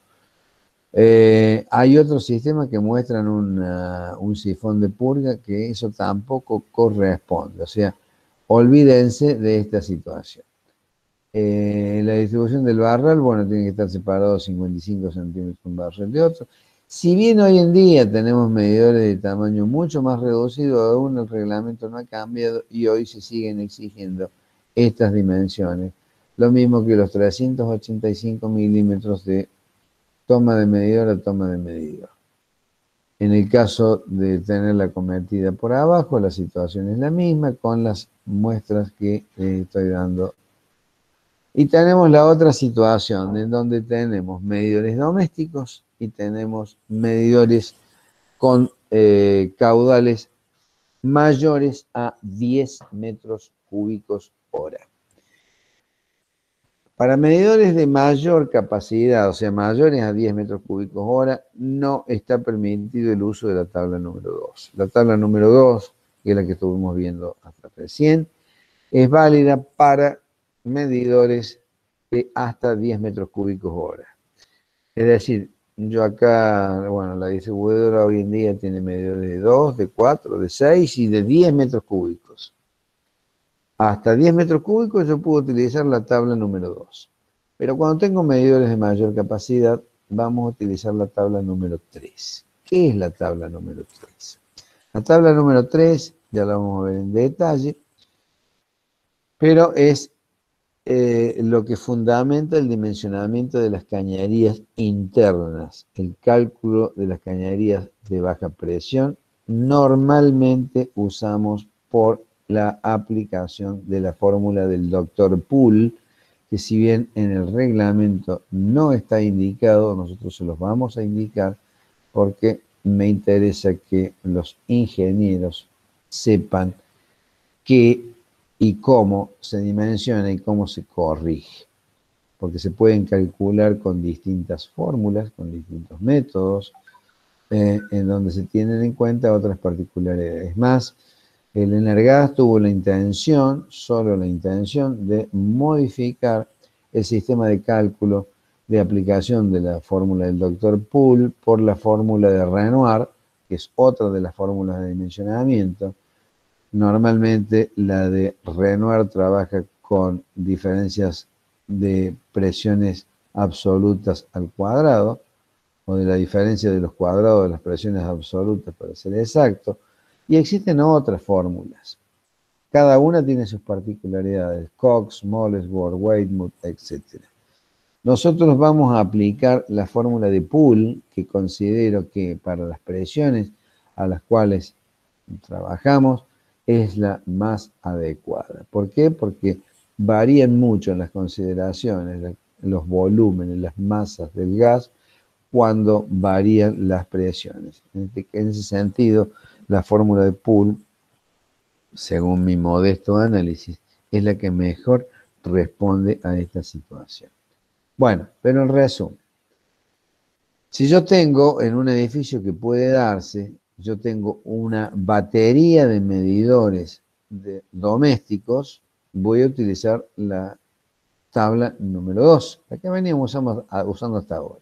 Hay otros sistemas que muestran un sifón de purga, que eso tampoco corresponde. O sea, olvídense de esta situación. La distribución del barral, bueno, tiene que estar separado 55 centímetros un barral de otro. Si bien hoy en día tenemos medidores de tamaño mucho más reducido, aún el reglamento no ha cambiado y hoy se siguen exigiendo estas dimensiones. Lo mismo que los 385 milímetros de toma de medidor a toma de medidor. En el caso de tener la cometida por abajo, la situación es la misma con las muestras que estoy dando. Y tenemos la otra situación en donde tenemos medidores domésticos y tenemos medidores con caudales mayores a 10 metros cúbicos hora. Para medidores de mayor capacidad, o sea, mayores a 10 metros cúbicos hora, no está permitido el uso de la tabla número 2. La tabla número 2, que es la que estuvimos viendo hasta recién, es válida para medidores de hasta 10 metros cúbicos hora. Es decir, yo acá, bueno, la distribuidora hoy en día tiene medidores de 2, de 4, de 6 y de 10 metros cúbicos. Hasta 10 metros cúbicos yo puedo utilizar la tabla número 2. Pero cuando tengo medidores de mayor capacidad, vamos a utilizar la tabla número 3. ¿Qué es la tabla número 3? La tabla número 3, ya la vamos a ver en detalle, pero es lo que fundamenta el dimensionamiento de las cañerías internas, el cálculo de las cañerías de baja presión. Normalmente usamos por la aplicación de la fórmula del Dr. Poole, que si bien en el reglamento no está indicado, nosotros se los vamos a indicar porque me interesa que los ingenieros sepan qué y cómo se dimensiona y cómo se corrige, porque se pueden calcular con distintas fórmulas, con distintos métodos, en donde se tienen en cuenta otras particularidades. Más, el Energas tuvo la intención, solo la intención, de modificar el sistema de cálculo de aplicación de la fórmula del Dr. Poole por la fórmula de Renoir, que es otra de las fórmulas de dimensionamiento. Normalmente la de Renoir trabaja con diferencias de presiones absolutas al cuadrado, o de la diferencia de los cuadrados de las presiones absolutas, para ser exacto, y existen otras fórmulas. Cada una tiene sus particularidades, Cox, Mollesworth, Weymouth, etc. Nosotros vamos a aplicar la fórmula de Poole, que considero que para las presiones a las cuales trabajamos es la más adecuada. ¿Por qué? Porque varían mucho las consideraciones, los volúmenes, las masas del gas, cuando varían las presiones. En ese sentido, la fórmula de Poole, según mi modesto análisis, es la que mejor responde a esta situación. Bueno, pero en resumen, si yo tengo en un edificio que puede darse, yo tengo una batería de medidores domésticos, voy a utilizar la tabla número 2, la que veníamos usando hasta ahora.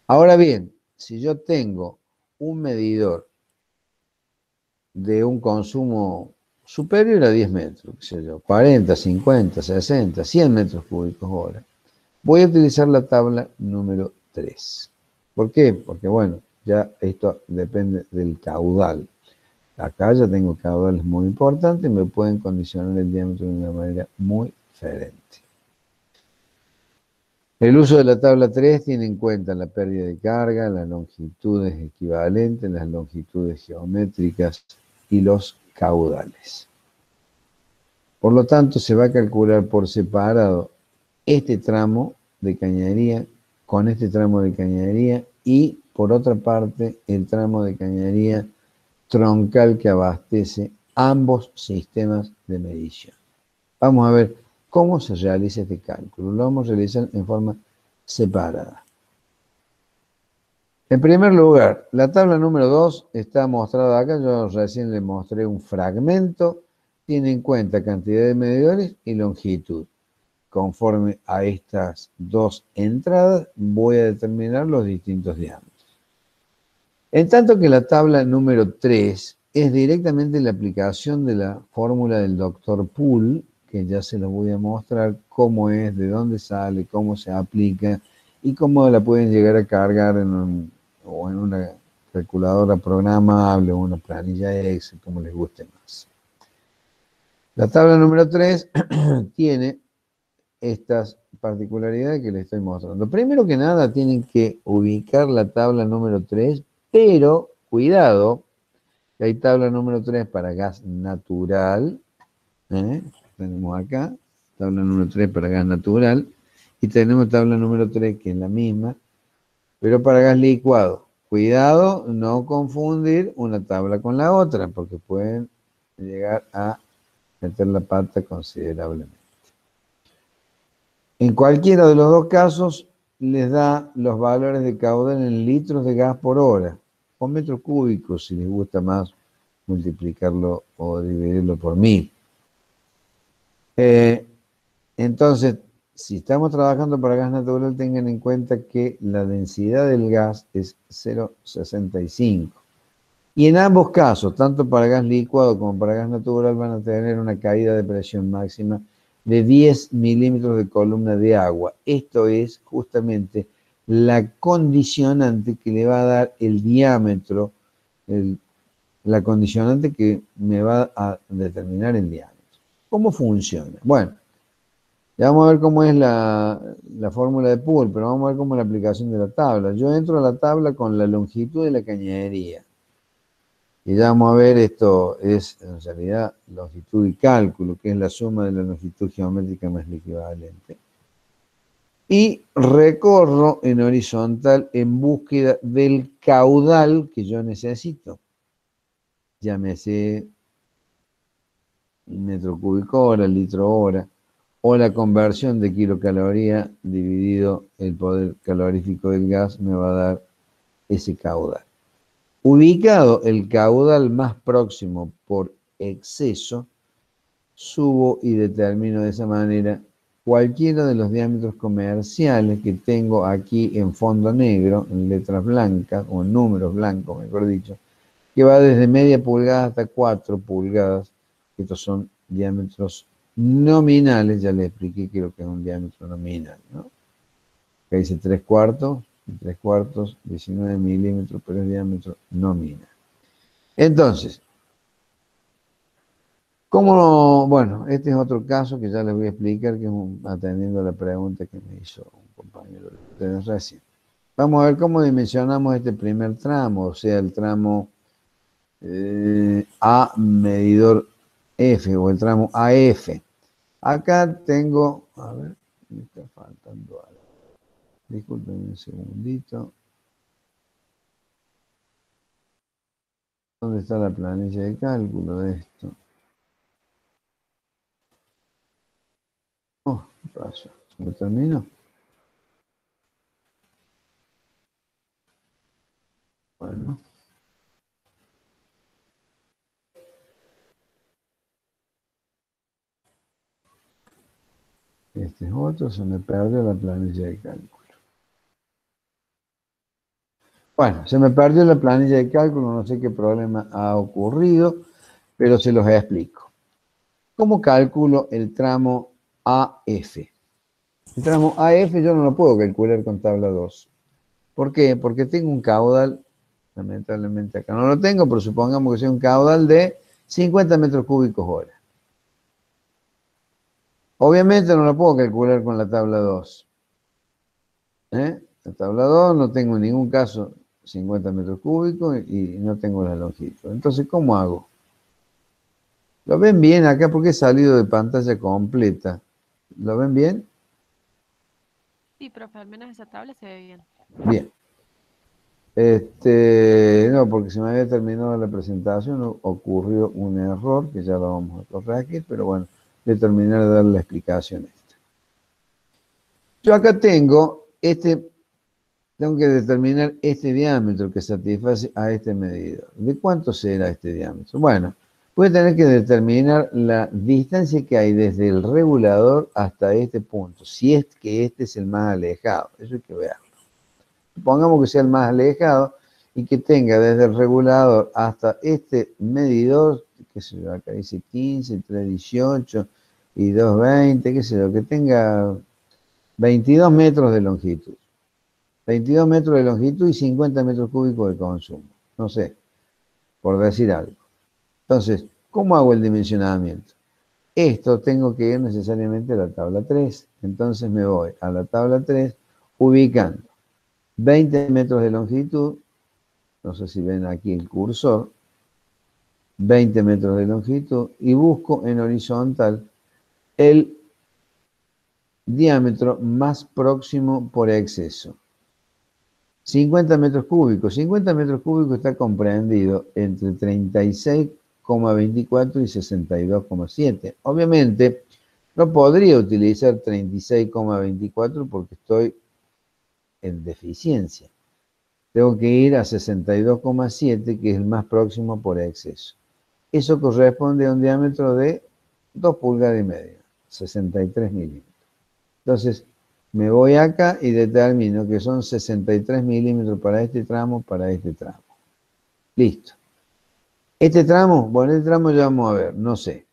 Ahora bien, si yo tengo un medidor de un consumo superior a 10 metros, qué sé yo, 40, 50, 60, 100 metros cúbicos hora, voy a utilizar la tabla número 3. ¿Por qué? Porque, bueno, ya esto depende del caudal. Acá ya tengo caudales muy importantes, me pueden condicionar el diámetro de una manera muy diferente. El uso de la tabla 3 tiene en cuenta la pérdida de carga, las longitudes equivalentes, las longitudes geométricas y los caudales. Por lo tanto, se va a calcular por separado este tramo de cañería con este tramo de cañería y, por otra parte, el tramo de cañería troncal que abastece ambos sistemas de medición. Vamos a ver cómo se realiza este cálculo. Lo vamos a realizar en forma separada. En primer lugar, la tabla número 2 está mostrada acá. Yo recién le mostré un fragmento. Tiene en cuenta cantidad de medidores y longitud. Conforme a estas dos entradas, voy a determinar los distintos diámetros. En tanto que la tabla número 3 es directamente la aplicación de la fórmula del doctor Poole, que ya se los voy a mostrar cómo es, de dónde sale, cómo se aplica y cómo la pueden llegar a cargar en una calculadora programable o una planilla Excel, como les guste más. La tabla número 3 tiene estas particularidades que les estoy mostrando. Primero que nada, tienen que ubicar la tabla número 3, pero cuidado, que hay tabla número 3 para gas natural. Tenemos acá, tabla número 3 para gas natural, y tenemos tabla número 3, que es la misma, pero para gas licuado. Cuidado, no confundir una tabla con la otra, porque pueden llegar a meter la pata considerablemente. En cualquiera de los dos casos, les da los valores de caudal en litros de gas por hora, o metros cúbicos, si les gusta más multiplicarlo o dividirlo por 1000. Entonces, si estamos trabajando para gas natural, tengan en cuenta que la densidad del gas es 0,65. Y en ambos casos, tanto para gas licuado como para gas natural, van a tener una caída de presión máxima de 10 milímetros de columna de agua. Esto es justamente la condicionante que le va a dar el diámetro, la condicionante que me va a determinar el diámetro. ¿Cómo funciona? Bueno, ya vamos a ver cómo es la fórmula de Poole, pero vamos a ver cómo es la aplicación de la tabla. Yo entro a la tabla con la longitud de la cañería. Y ya vamos a ver, esto es en realidad longitud y cálculo, que es la suma de la longitud geométrica más el equivalente. Y recorro en horizontal en búsqueda del caudal que yo necesito. Llámese metro cúbico hora, litro hora, o la conversión de kilocaloría dividido el poder calorífico del gas me va a dar ese caudal. Ubicado el caudal más próximo por exceso, subo y determino de esa manera cualquiera de los diámetros comerciales que tengo aquí en fondo negro, en letras blancas, o en números blancos, mejor dicho, que va desde media pulgada hasta 4 pulgadas. Estos son diámetros nominales, ya les expliqué que lo que es un diámetro nominal, ¿no? Acá dice 3/4, 19 milímetros, pero es diámetro nominal. Entonces, bueno, este es otro caso que ya les voy a explicar, que es atendiendo a la pregunta que me hizo un compañero de ustedes recién. Vamos a ver cómo dimensionamos este primer tramo, o sea, el tramo A medidor F, o el tramo AF. Acá tengo, a ver, me está faltando algo. Disculpen un segundito. ¿Dónde está la planilla de cálculo de esto? Oh, ¿qué pasa? ¿Se me terminó? Bueno. Este es otro, se me perdió la planilla de cálculo. Bueno, se me perdió la planilla de cálculo, no sé qué problema ha ocurrido, pero se los explico. ¿Cómo calculo el tramo AF? El tramo AF yo no lo puedo calcular con tabla 2. ¿Por qué? Porque tengo un caudal, lamentablemente acá no lo tengo, pero supongamos que sea un caudal de 50 metros cúbicos hora. Obviamente no lo puedo calcular con la tabla 2. La tabla 2 no tengo en ningún caso 50 metros cúbicos y no tengo la longitud. Entonces, ¿cómo hago? ¿Lo ven bien acá? Porque he salido de pantalla completa. ¿Lo ven bien? Sí, profe, al menos esa tabla se ve bien. Bien. No, porque se me había terminado la presentación, ocurrió un error que ya lo vamos a corregir, pero bueno, voy a terminar de dar la explicación esta. Yo acá tengo tengo que determinar este diámetro que satisface a este medidor. ¿De cuánto será este diámetro? Bueno, voy a tener que determinar la distancia que hay desde el regulador hasta este punto, si es que este es el más alejado, eso hay que verlo. Supongamos que sea el más alejado y que tenga desde el regulador hasta este medidor, qué sé yo, acá dice 15, 318 y 220, qué sé yo, que tenga 22 metros de longitud. 22 metros de longitud y 50 metros cúbicos de consumo. No sé, por decir algo. Entonces, ¿cómo hago el dimensionamiento? Esto tengo que ir necesariamente a la tabla 3. Entonces me voy a la tabla 3 ubicando 20 metros de longitud, no sé si ven aquí el cursor, 20 metros de longitud, y busco en horizontal el diámetro más próximo por exceso. 50 metros cúbicos. 50 metros cúbicos está comprendido entre 36,24 y 62,7. Obviamente, no podría utilizar 36,24 porque estoy en deficiencia. Tengo que ir a 62,7, que es el más próximo por exceso. Eso corresponde a un diámetro de 2 pulgadas y media, 63 milímetros. Entonces, me voy acá y determino que son 63 milímetros para este tramo, para este tramo. Listo. Este tramo, bueno, este tramo ya vamos a ver, no sé.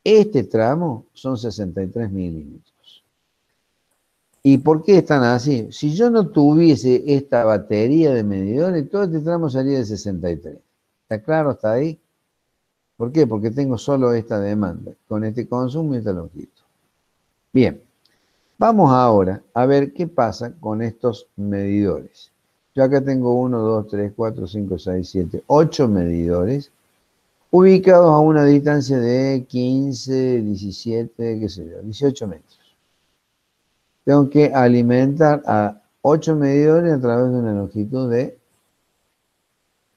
Este tramo son 63 milímetros. ¿Y por qué están así? Si yo no tuviese esta batería de medidores, todo este tramo sería de 63. ¿Está claro hasta ahí? ¿Por qué? Porque tengo solo esta demanda, con este consumo y esta longitud. Bien, vamos ahora a ver qué pasa con estos medidores. Yo acá tengo 1, 2, 3, 4, 5, 6, 7, 8 medidores ubicados a una distancia de 15, 17, qué sé yo, 18 metros. Tengo que alimentar a 8 medidores a través de una longitud de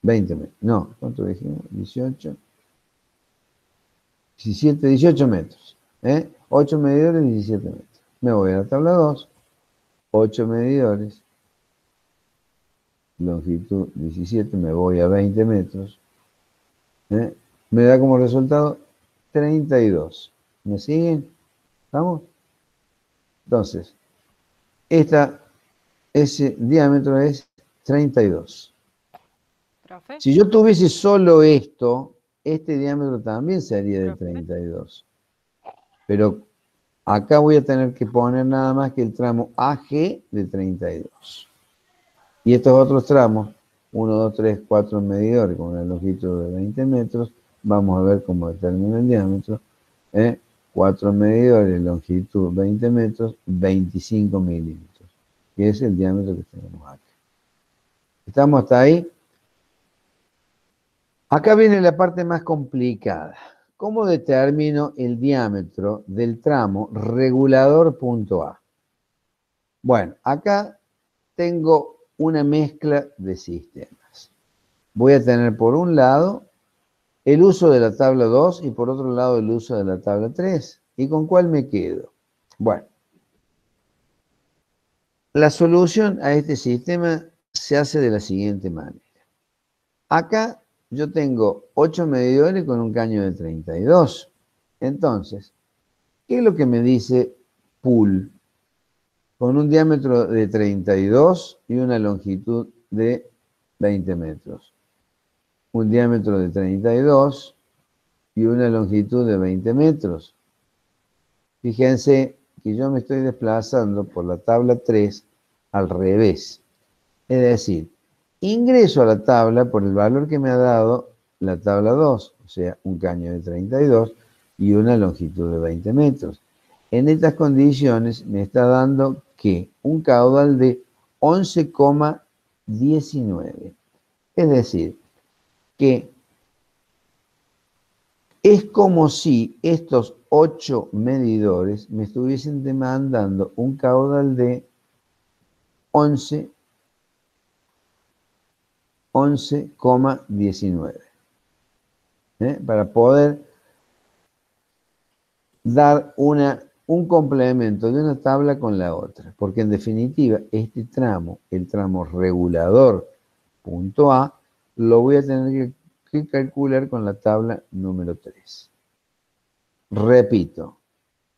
20 metros. No, ¿cuánto dijimos? 18, 17, 18 metros. 8 medidores, 17 metros. Me voy a la tabla 2, 8 medidores, longitud 17, me voy a 20 metros. Me da como resultado 32. ¿Me siguen? ¿Vamos? Entonces, ese diámetro es 32. ¿Profe? Si yo tuviese solo esto, este diámetro también sería de 32. Pero acá voy a tener que poner nada más que el tramo AG de 32. Y estos otros tramos, 1, 2, 3, 4 medidores con una longitud de 20 metros, vamos a ver cómo determina el diámetro. 4 medidores, longitud 20 metros, 25 milímetros. Que es el diámetro que tenemos acá. ¿Estamos hasta ahí? Acá viene la parte más complicada. ¿Cómo determino el diámetro del tramo regulador punto A? Bueno, acá tengo una mezcla de sistemas. Voy a tener por un lado el uso de la tabla 2 y por otro lado el uso de la tabla 3. ¿Y con cuál me quedo? Bueno, la solución a este sistema se hace de la siguiente manera. Acá yo tengo 8 medidores con un caño de 32. Entonces, ¿qué es lo que me dice pool? Con un diámetro de 32 y una longitud de 20 metros. Un diámetro de 32 y una longitud de 20 metros. Fíjense que yo me estoy desplazando por la tabla 3 al revés. Es decir, ingreso a la tabla por el valor que me ha dado la tabla 2, o sea, un caño de 32 y una longitud de 20 metros. En estas condiciones me está dando que un caudal de 11,19. Es decir, que es como si estos 8 medidores me estuviesen demandando un caudal de 11,19. Para poder dar un complemento de una tabla con la otra, porque en definitiva este tramo, el tramo regulador punto A, lo voy a tener que calcular con la tabla número 3. Repito,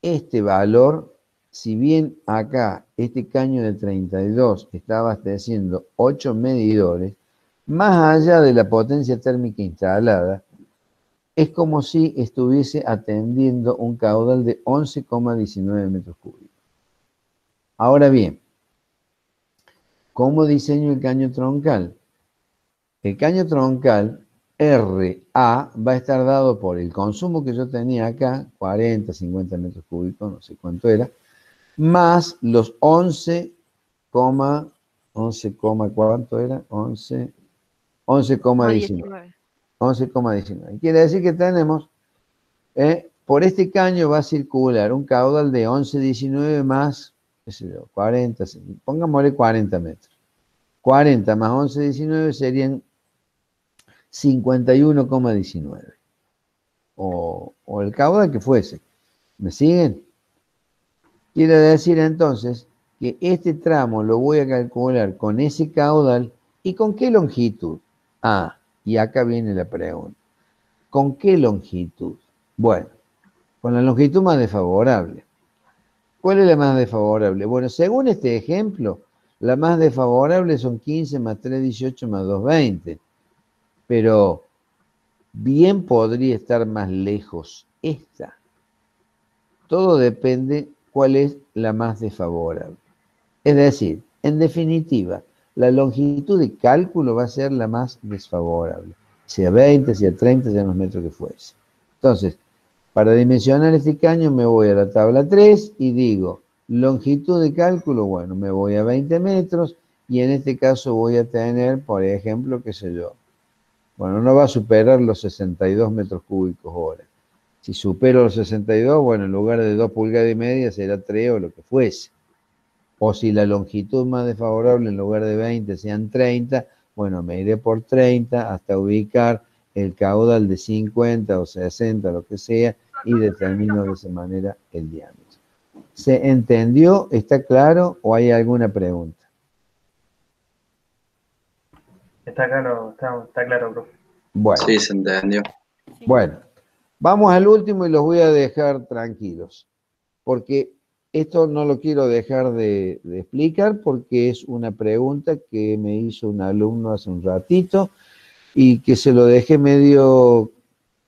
este valor, si bien acá este caño de 32 está abasteciendo 8 medidores, más allá de la potencia térmica instalada, es como si estuviese atendiendo un caudal de 11,19 metros cúbicos. Ahora bien, ¿cómo diseño el caño troncal? El caño troncal RA va a estar dado por el consumo que yo tenía acá, 40, 50 metros cúbicos, no sé cuánto era, más los 11, ¿cuánto era? 11,19. 11,19. Quiere decir que tenemos, por este caño va a circular un caudal de 11,19 más, qué sé yo, 40, pongámosle 40 metros. 40 más 11,19 serían 51,19. O el caudal que fuese. ¿Me siguen? Quiere decir entonces que este tramo lo voy a calcular con ese caudal. ¿Y con qué longitud? Ah, y acá viene la pregunta. ¿Con qué longitud? Bueno, con la longitud más desfavorable. ¿Cuál es la más desfavorable? Bueno, según este ejemplo, la más desfavorable son 15 más 3, 18 más 2, 20. Pero bien podría estar más lejos esta. Todo depende cuál es la más desfavorable. Es decir, en definitiva, la longitud de cálculo va a ser la más desfavorable. Sea 20, sea 30, sea los metros que fuese. Entonces, para dimensionar este caño me voy a la tabla 3 y digo, longitud de cálculo, bueno, me voy a 20 metros y en este caso voy a tener, por ejemplo, qué sé yo, bueno, no va a superar los 62 metros cúbicos hora. Si supero los 62, bueno, en lugar de 2,5 pulgadas será 3 o lo que fuese. O si la longitud más desfavorable en lugar de 20 sean 30, bueno, me iré por 30 hasta ubicar el caudal de 50 o 60, lo que sea, y determino de esa manera el diámetro. ¿Se entendió? ¿Está claro? ¿O hay alguna pregunta? Está claro, profe. Bueno. Sí, se entendió. Bueno, vamos al último y los voy a dejar tranquilos, porque esto no lo quiero dejar de explicar porque es una pregunta que me hizo un alumno hace un ratito y que se lo dejé medio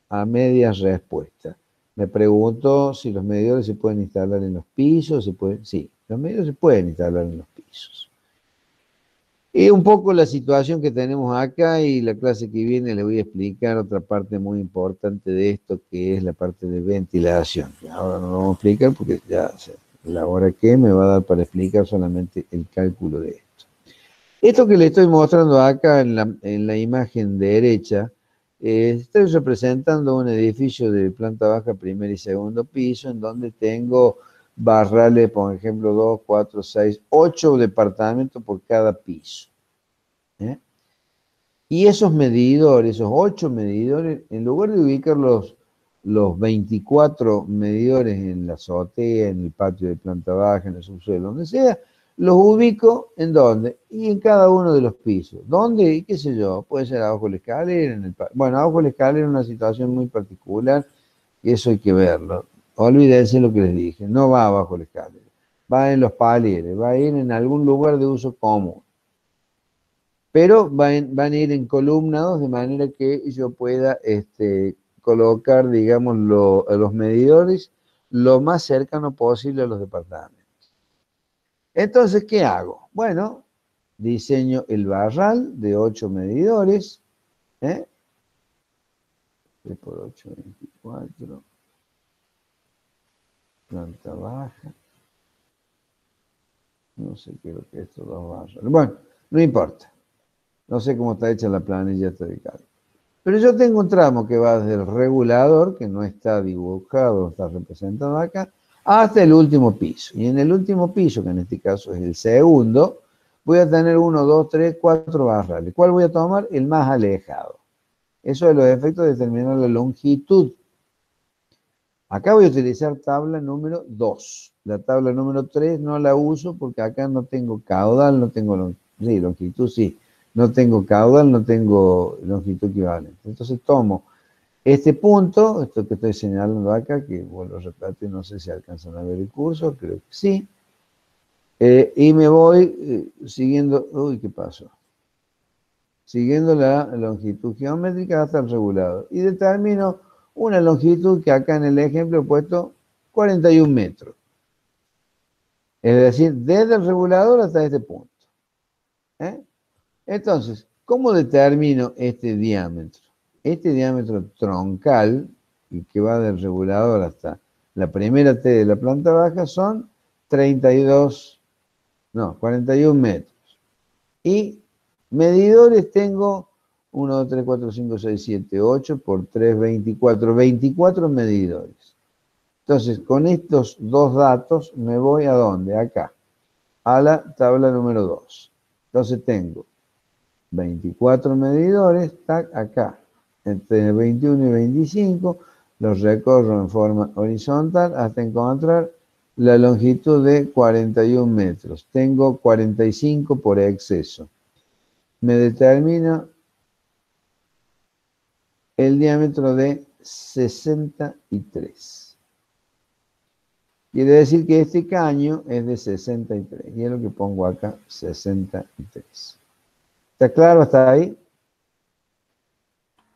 a medias respuestas. Me preguntó si los medidores se pueden instalar en los pisos. Sí, los medidores se pueden instalar en los pisos. Y un poco la situación que tenemos acá y la clase que viene le voy a explicar otra parte muy importante de esto, que es la parte de ventilación. Ahora no lo vamos a explicar porque ya la hora que me va a dar para explicar solamente el cálculo de esto. Esto que le estoy mostrando acá en la imagen derecha, estoy representando un edificio de planta baja, primer y segundo piso, en donde tengo barrales, por ejemplo, 2, 4, 6, 8 departamentos por cada piso. Y esos medidores, esos 8 medidores, en lugar de ubicar los 24 medidores en la azotea, en el patio de planta baja, en el subsuelo, donde sea, los ubico ¿en dónde? Y en cada uno de los pisos. ¿Dónde? Y qué sé yo, puede ser abajo de la escalera, bueno, abajo de la escalera es una situación muy particular, y eso hay que verlo. Olvídense lo que les dije, no va abajo de la escalera, va en los palieres, va a ir en algún lugar de uso común. Pero van a ir encolumnados de manera que yo pueda colocar, digamos, los medidores lo más cercano posible a los departamentos. Entonces, ¿qué hago? Bueno, diseño el barral de 8 medidores. 3 por 8, 24. Planta baja. No sé qué es lo que es estos dos barrales. Bueno, no importa. No sé cómo está hecha la planilla esta de cálculo. Pero yo tengo un tramo que va desde el regulador, que no está dibujado, no está representado acá, hasta el último piso. Y en el último piso, que en este caso es el segundo, voy a tener 1, 2, 3, 4 barrales. ¿Cuál voy a tomar? El más alejado. Eso es los efectos de determinar la longitud. Acá voy a utilizar tabla número 2. La tabla número 3 no la uso porque acá no tengo caudal, no tengo longitud, sí. No tengo caudal, no tengo longitud equivalente. Entonces tomo este punto, esto que estoy señalando acá, que vuelvo a repetir, no sé si alcanzan a ver el curso, creo que sí. Y me voy siguiendo, uy, ¿qué pasó? Siguiendo la longitud geométrica hasta el regulador. Y determino una longitud que acá en el ejemplo he puesto 41 metros. Es decir, desde el regulador hasta este punto. Entonces, ¿cómo determino este diámetro? Este diámetro troncal, y que va del regulador hasta la primera T de la planta baja, son 41 metros. Y medidores tengo 1, 2, 3, 4, 5, 6, 7, 8 por 3, 24. 24 medidores. Entonces, con estos dos datos me voy a ¿dónde? Acá, a la tabla número 2. Entonces tengo 24 medidores, tac, acá, entre 21 y 25, los recorro en forma horizontal hasta encontrar la longitud de 41 metros. Tengo 45 por exceso. Me determina el diámetro de 63. Quiere decir que este caño es de 63. Y es lo que pongo acá, 63. ¿Está claro hasta ahí?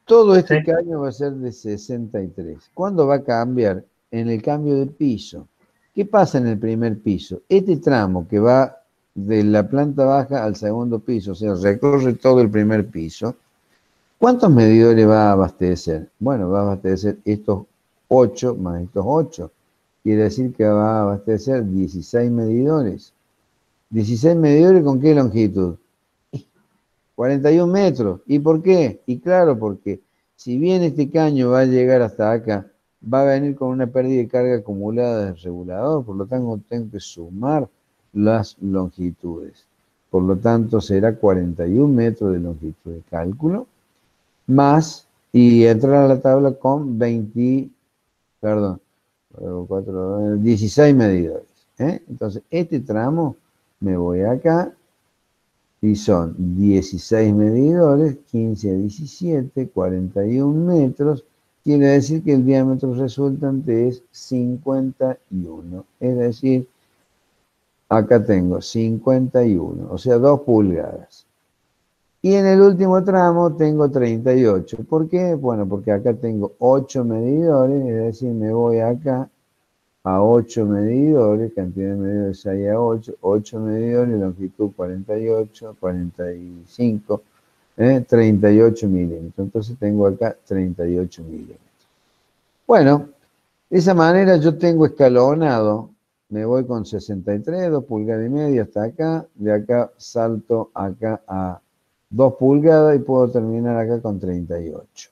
Todo este caño va a ser de 63. ¿Cuándo va a cambiar? En el cambio de piso. ¿Qué pasa en el primer piso? Este tramo que va de la planta baja al segundo piso, o sea, recorre todo el primer piso, ¿cuántos medidores va a abastecer? Bueno, va a abastecer estos 8 más estos 8. Quiere decir que va a abastecer 16 medidores. ¿16 medidores con qué longitud? 41 metros. ¿Y por qué? Y claro, porque si bien este caño va a llegar hasta acá, va a venir con una pérdida de carga acumulada del regulador, por lo tanto tengo que sumar las longitudes. Por lo tanto será 41 metros de longitud de cálculo, más, y entrar a la tabla con 16 medidores. Entonces, este tramo me voy acá, y son 16 medidores, 15 a 17, 41 metros, quiere decir que el diámetro resultante es 51, es decir, acá tengo 51, o sea, 2 pulgadas. Y en el último tramo tengo 38. ¿Por qué? Bueno, porque acá tengo 8 medidores, es decir, me voy acá a 8 medidores, cantidad de medidores 6 a 8, 8 medidores, longitud 48, 45, 38 milímetros. Entonces tengo acá 38 milímetros. Bueno, de esa manera yo tengo escalonado, me voy con 63, 2 pulgadas y media hasta acá, de acá salto acá a 2 pulgadas y puedo terminar acá con 38.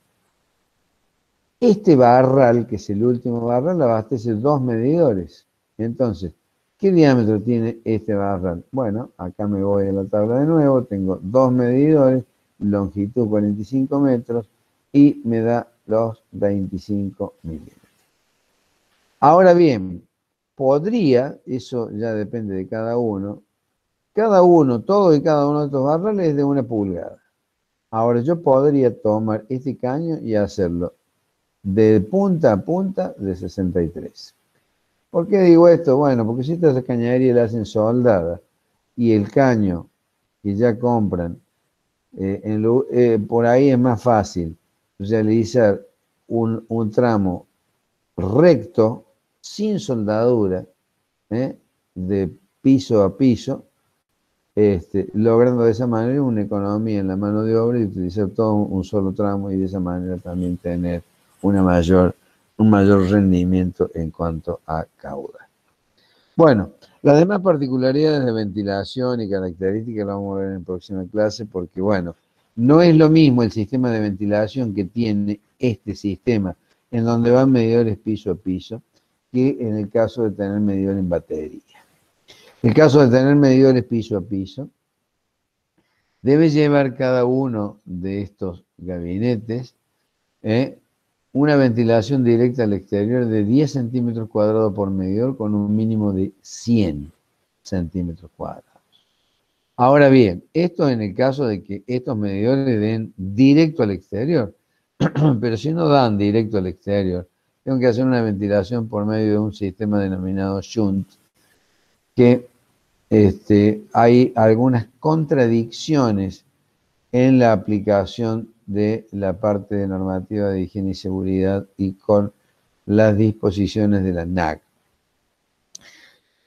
Este barral, que es el último barral, abastece 2 medidores. Entonces, ¿qué diámetro tiene este barral? Bueno, acá me voy a la tabla de nuevo, tengo 2 medidores, longitud 45 metros y me da los 25 milímetros. Ahora bien, podría, eso ya depende de cada uno, todo y cada uno de estos barrales es de 1 pulgada. Ahora yo podría tomar este caño y hacerlo de punta a punta de 63. ¿Por qué digo esto? Bueno, porque si esta cañería la hacen soldada y el caño que ya compran, por ahí es más fácil realizar un tramo recto, sin soldadura, de piso a piso, logrando de esa manera una economía en la mano de obra y utilizar todo un solo tramo y de esa manera también tener un mayor rendimiento en cuanto a caudal. Bueno, las demás particularidades de ventilación y características las vamos a ver en la próxima clase porque, bueno, no es lo mismo el sistema de ventilación que tiene este sistema en donde van medidores piso a piso que en el caso de tener medidor en batería. El caso de tener medidores piso a piso, Debe llevar cada uno de estos gabinetes una ventilación directa al exterior de 10 centímetros cuadrados por medidor con un mínimo de 100 centímetros cuadrados. Ahora bien, esto en el caso de que estos medidores den directo al exterior, pero si no dan directo al exterior, tengo que hacer una ventilación por medio de un sistema denominado shunt, que hay algunas contradicciones en la aplicación de la parte de normativa de higiene y seguridad y con las disposiciones de la NAC.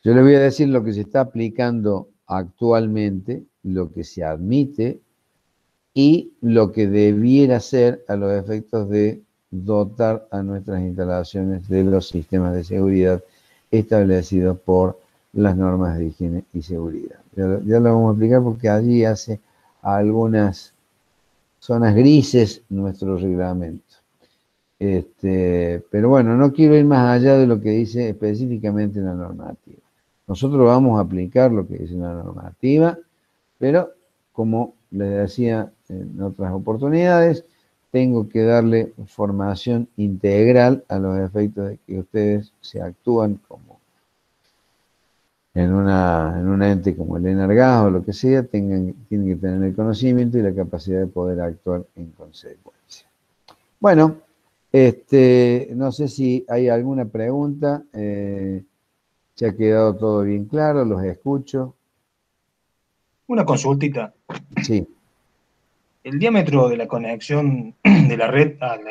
Yo le voy a decir lo que se está aplicando actualmente, lo que se admite y lo que debiera ser a los efectos de dotar a nuestras instalaciones de los sistemas de seguridad establecidos por las normas de higiene y seguridad. Ya lo vamos a explicar porque allí hace algunas zonas grises nuestro reglamento. Pero bueno, no quiero ir más allá de lo que dice específicamente la normativa. Nosotros vamos a aplicar lo que dice la normativa, pero como les decía en otras oportunidades, tengo que darle formación integral a los efectos de que ustedes se actúan como en un ente como el ENARGAS o lo que sea, tienen que tener el conocimiento y la capacidad de poder actuar en consecuencia. Bueno, no sé si hay alguna pregunta, se ha quedado todo bien claro, los escucho. Una consultita. Sí. El diámetro de la conexión de la red a la